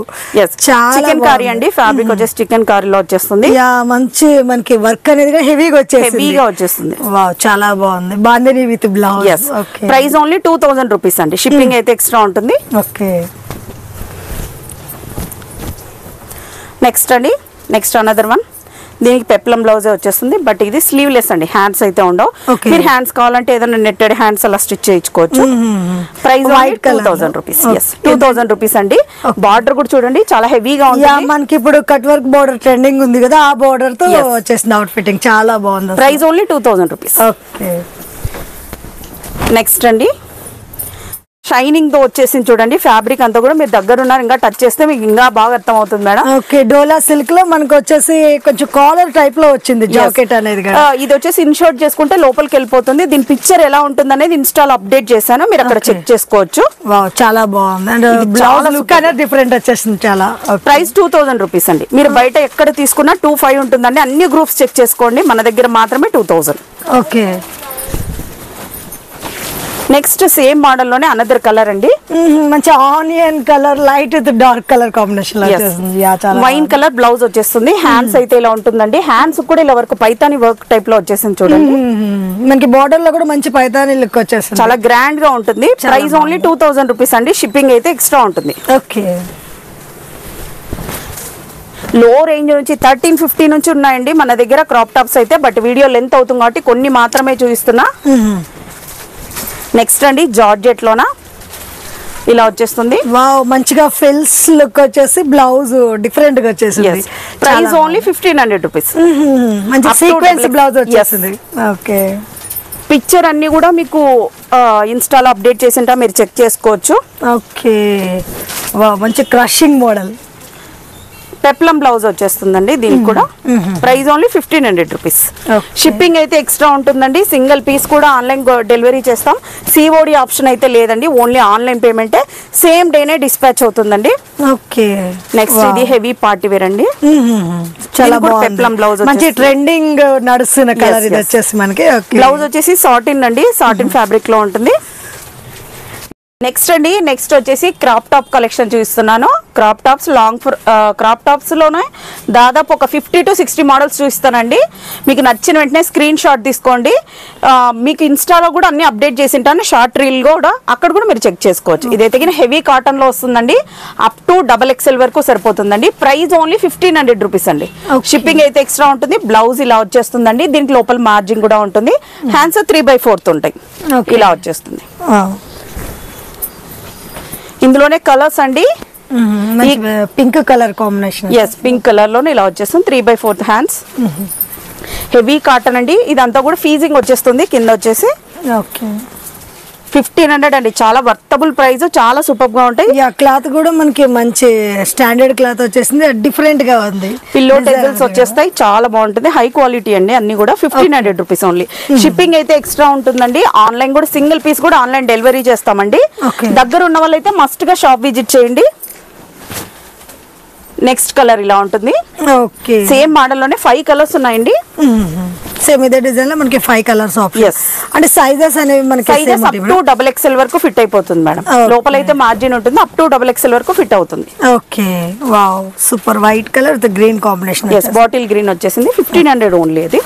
Chicken curry అండి. ఫ్యాబ్రిక్ వచ్చేసి చికెన్ కర్రీలో వచ్చేస్తుంది. మంచి మనకి వర్క్ అనేది హెవీగా వచ్చేస్తుంది. వావ్, చాలా బాగుంది. Bandhani with blouse. Price only 2000 rupees అండి. షిప్పింగ్ అయితే ఎక్స్ట్రా ఉంటుంది. ఓకే, నెక్స్ట్ అండి. Next another one. దీనికి పెప్లం బ్లౌజ్ వచ్చేస్తుంది. బట్ ఇది స్లీవ్లెస్ అండి. హ్యాండ్స్ అయితే ఉండవు. మీరు హ్యాండ్స్ కావాలంటే ఏదైనా నెట్టెడ్ హ్యాండ్స్ అలా స్టిచ్ చేయించుకోవచ్చు. Price 2000 rupees. 2000 రూపీస్ అండి. బార్డర్ కూడా చూడండి చాలా హెవీగా ఉంది. మనకి ఇప్పుడు కట్ వర్క్ బోర్డర్ ట్రెండింగ్ ఉంది కదా, ఆ బోర్డర్ తో వచ్చేసింది అవుట్ ఫిట్టింగ్. చాలా బాగుంది. Price only 2000 rupees. Okay, next అండి షైనింగ్ తో వచ్చేసింది చూడండి. ఫ్యాబ్రిక్ అంతా కూడా మీరు దగ్గర ఉన్నారు, ఇంకా టచ్ చేస్తే మీకు ఇంకా బాగా అర్థం అవుతుంది మేడం. ఓకే, డోలా సిల్క్ లో మనకు వచ్చేసి కొంచెం కాలర్ టైప్ లో వచ్చింది జాకెట్ అనేది. ఇది వచ్చేసి ఇన్షర్ట్ చేసుకుంటే లోపలికి వెళ్ళిపోతుంది. దీని పిక్చర్ ఎలా ఉంటుంది అనేది ఇన్స్టాల్ అప్డేట్ చేశాను, మీరు అక్కడ చెక్ చేసుకోవచ్చు. చాలా బాగుంది. అండ్ బ్లౌజ్ లుక్ అనేది డిఫరెంట్ వచ్చేసింది చాలా. ప్రైస్ 2000 రూపీస్ అండి. మీరు బయట ఎక్కడ తీసుకున్నా 2500 ఉంటుందండి. అన్ని గ్రూప్స్ చెక్ చేసుకోండి, మన దగ్గర మాత్రమే 2000. ఓకే, నెక్స్ట్ సేమ్ మోడల్ లోనే అనదర్ కలర్ అండి. మంచి onion colour light with dark colour combination. Wine colour blouse వచ్చేస్తుంది. హ్యాండ్స్ అయితే ఇలా ఉంటుందండి. హ్యాండ్స్ కూడా ఇలా వరకు పైతాని వర్క్ టైప్ లో వచ్చేసింది చూడండి. మనకి బార్డర్ లో కూడా మంచి పైతాని లుక్ వచ్చేస్తుంది. చాలా గ్రాండ్ గా ఉంటుంది. ప్రైస్ ఓన్లీ 2000 రూపీస్ అండి. షిప్పింగ్ అయితే ఎక్స్ట్రా ఉంటుంది. ఓకే, లో రేంజ్ నుంచి 1350 నుంచి ఉన్నాయండి మన దగ్గర క్రాప్ టాప్స్ అయితే. బట్ వీడియో లెంత్ అవుతుంది కాబట్టి కొన్ని మాత్రమే చూపిస్తున్నా. నెక్స్ట్ అండి జార్జెట్ లోనా ఇలా వచ్చేస్తుంది. వావ్, మంచిగా ఫిల్స్ లుక్ వచ్చేసి బ్లౌజ్ డిఫరెంట్ గా వచ్చేసింది. Price only 1500 rupees. మంచి సీక్వెన్స్ బ్లౌజ్ వచ్చేసింది. ఓకే, పిక్చర్ అన్ని కూడా మీకు ఇన్స్టాలో అప్డేట్ చేసింటా, మీరు చెక్ చేసుకోవచ్చు. ఓకే, వావ్, మంచి క్రషింగ్ మోడల్. పెప్లం బ్లౌజ్ వచ్చేస్తుందండి దీనికి కూడా. Price only 1500 rupees. షిప్పింగ్ అయితే ఎక్స్ట్రా ఉంటుందండి. సింగిల్ పీస్ కూడా ఆన్లైన్ డెలివరీ చేస్తాం. సిఓడి ఆప్షన్ అయితే లేదండి, ఓన్లీ ఆన్లైన్ పేమెంటే. సేమ్ డేనే డిస్పాచ్ అవుతుందండి. ఓకే, నెక్స్ట్ ఇది హెవీ పార్టీ వేర్ అండి. చాలా పెప్లం బ్లౌజ్, మంచి ట్రెండింగ్ నడుస్తున్న కలర్ ఇది వచ్చేసి మనకి. బ్లౌజ్ వచ్చేసి సాటిన్ అండి, సాటిన్ ఫ్యాబ్రిక్ లో ఉంటుంది. నెక్స్ట్ అండి, నెక్స్ట్ వచ్చేసి క్రాప్ టాప్ కలెక్షన్ చూపిస్తున్నాను. Crop tops, long crop tops లోనే దాదాపు ఒక 50 to 60 మోడల్స్ చూపిస్తానండి. మీకు నచ్చిన వెంటనే స్క్రీన్ షాట్ తీసుకోండి. మీకు ఇన్స్టాలో కూడా అన్ని అప్డేట్ చేసి ఉంటాను, షార్ట్ రీల్ కూడా, అక్కడ కూడా మీరు చెక్ చేసుకోవచ్చు. ఇదైతే హెవీ కాటన్ లో వస్తుందండి, అప్ టు XXL వరకు సరిపోతుందండి. ప్రైస్ ఓన్లీ 1500 రూపీస్ అండి. షిప్పింగ్ అయితే ఎక్స్ట్రా ఉంటుంది. బ్లౌజ్ ఇలా వచ్చేస్తుందండి, దీనికి లోపల మార్జిన్ కూడా ఉంటుంది. హ్యాండ్స్ 3/4 ఉంటాయి, ఇలా వచ్చేస్తుంది. ఇందులోనే కలర్స్ అండి, pink colour combination. Yes, pink colour లోనే ఇలా వచ్చేస్తుంది. 3/4 హ్యాండ్స్, హెవీ కాటన్ అండి. ఇదంతా కూడా ఫీజింగ్ వచ్చేస్తుంది కింద వచ్చేసి. ఓకే, 1500 అండి, చాలా వర్తబుల్ ప్రైస్, చాలా సూపర్ గా ఉంటాయి. క్లాత్ కూడా మనకి మంచి స్టాండర్డ్ క్లాత్ వచ్చేసింది, డిఫరెంట్ గా ఉంది. పిల్లో టెజల్స్ వచ్చేస్తాయి, చాలా బాగుంటుంది. హై క్వాలిటీ అండి, అన్ని కూడా 1500 రూపీస్ ఓన్లీ. షిప్పింగ్ అయితే ఎక్స్ట్రా ఉంటుందండి. ఆన్లైన్ కూడా సింగిల్ పీస్ కూడా ఆన్లైన్ డెలివరీ చేస్తామండి. దగ్గర ఉన్న వాళ్ళైతే మస్ట్ గా షాప్ విజిట్ చేయండి. నెక్స్ట్ కలర్ ఇలా ఉంటుంది. ఓకే, సేమ్ మోడల్ లోనే 5 కలర్స్ ఉన్నాయండి. సేమ్ ఇదే డిజైన్ లో మనకి 5 కలర్స్ ఆప్షన్. అంటే సైజెస్ అనేవి మనకి సైజెస్ అప్ టు XXL వరకు ఫిట్ అయిపోతుంది మేడం. లోపల అయితే మార్జిన్ ఉంటుంది, అప్ టు XXL వరకు ఫిట్ అవుతుంది. Okay, wow, super. White colour with green combination. Bottle green వచ్చేసింది. 1500 ఓన్లీ అది.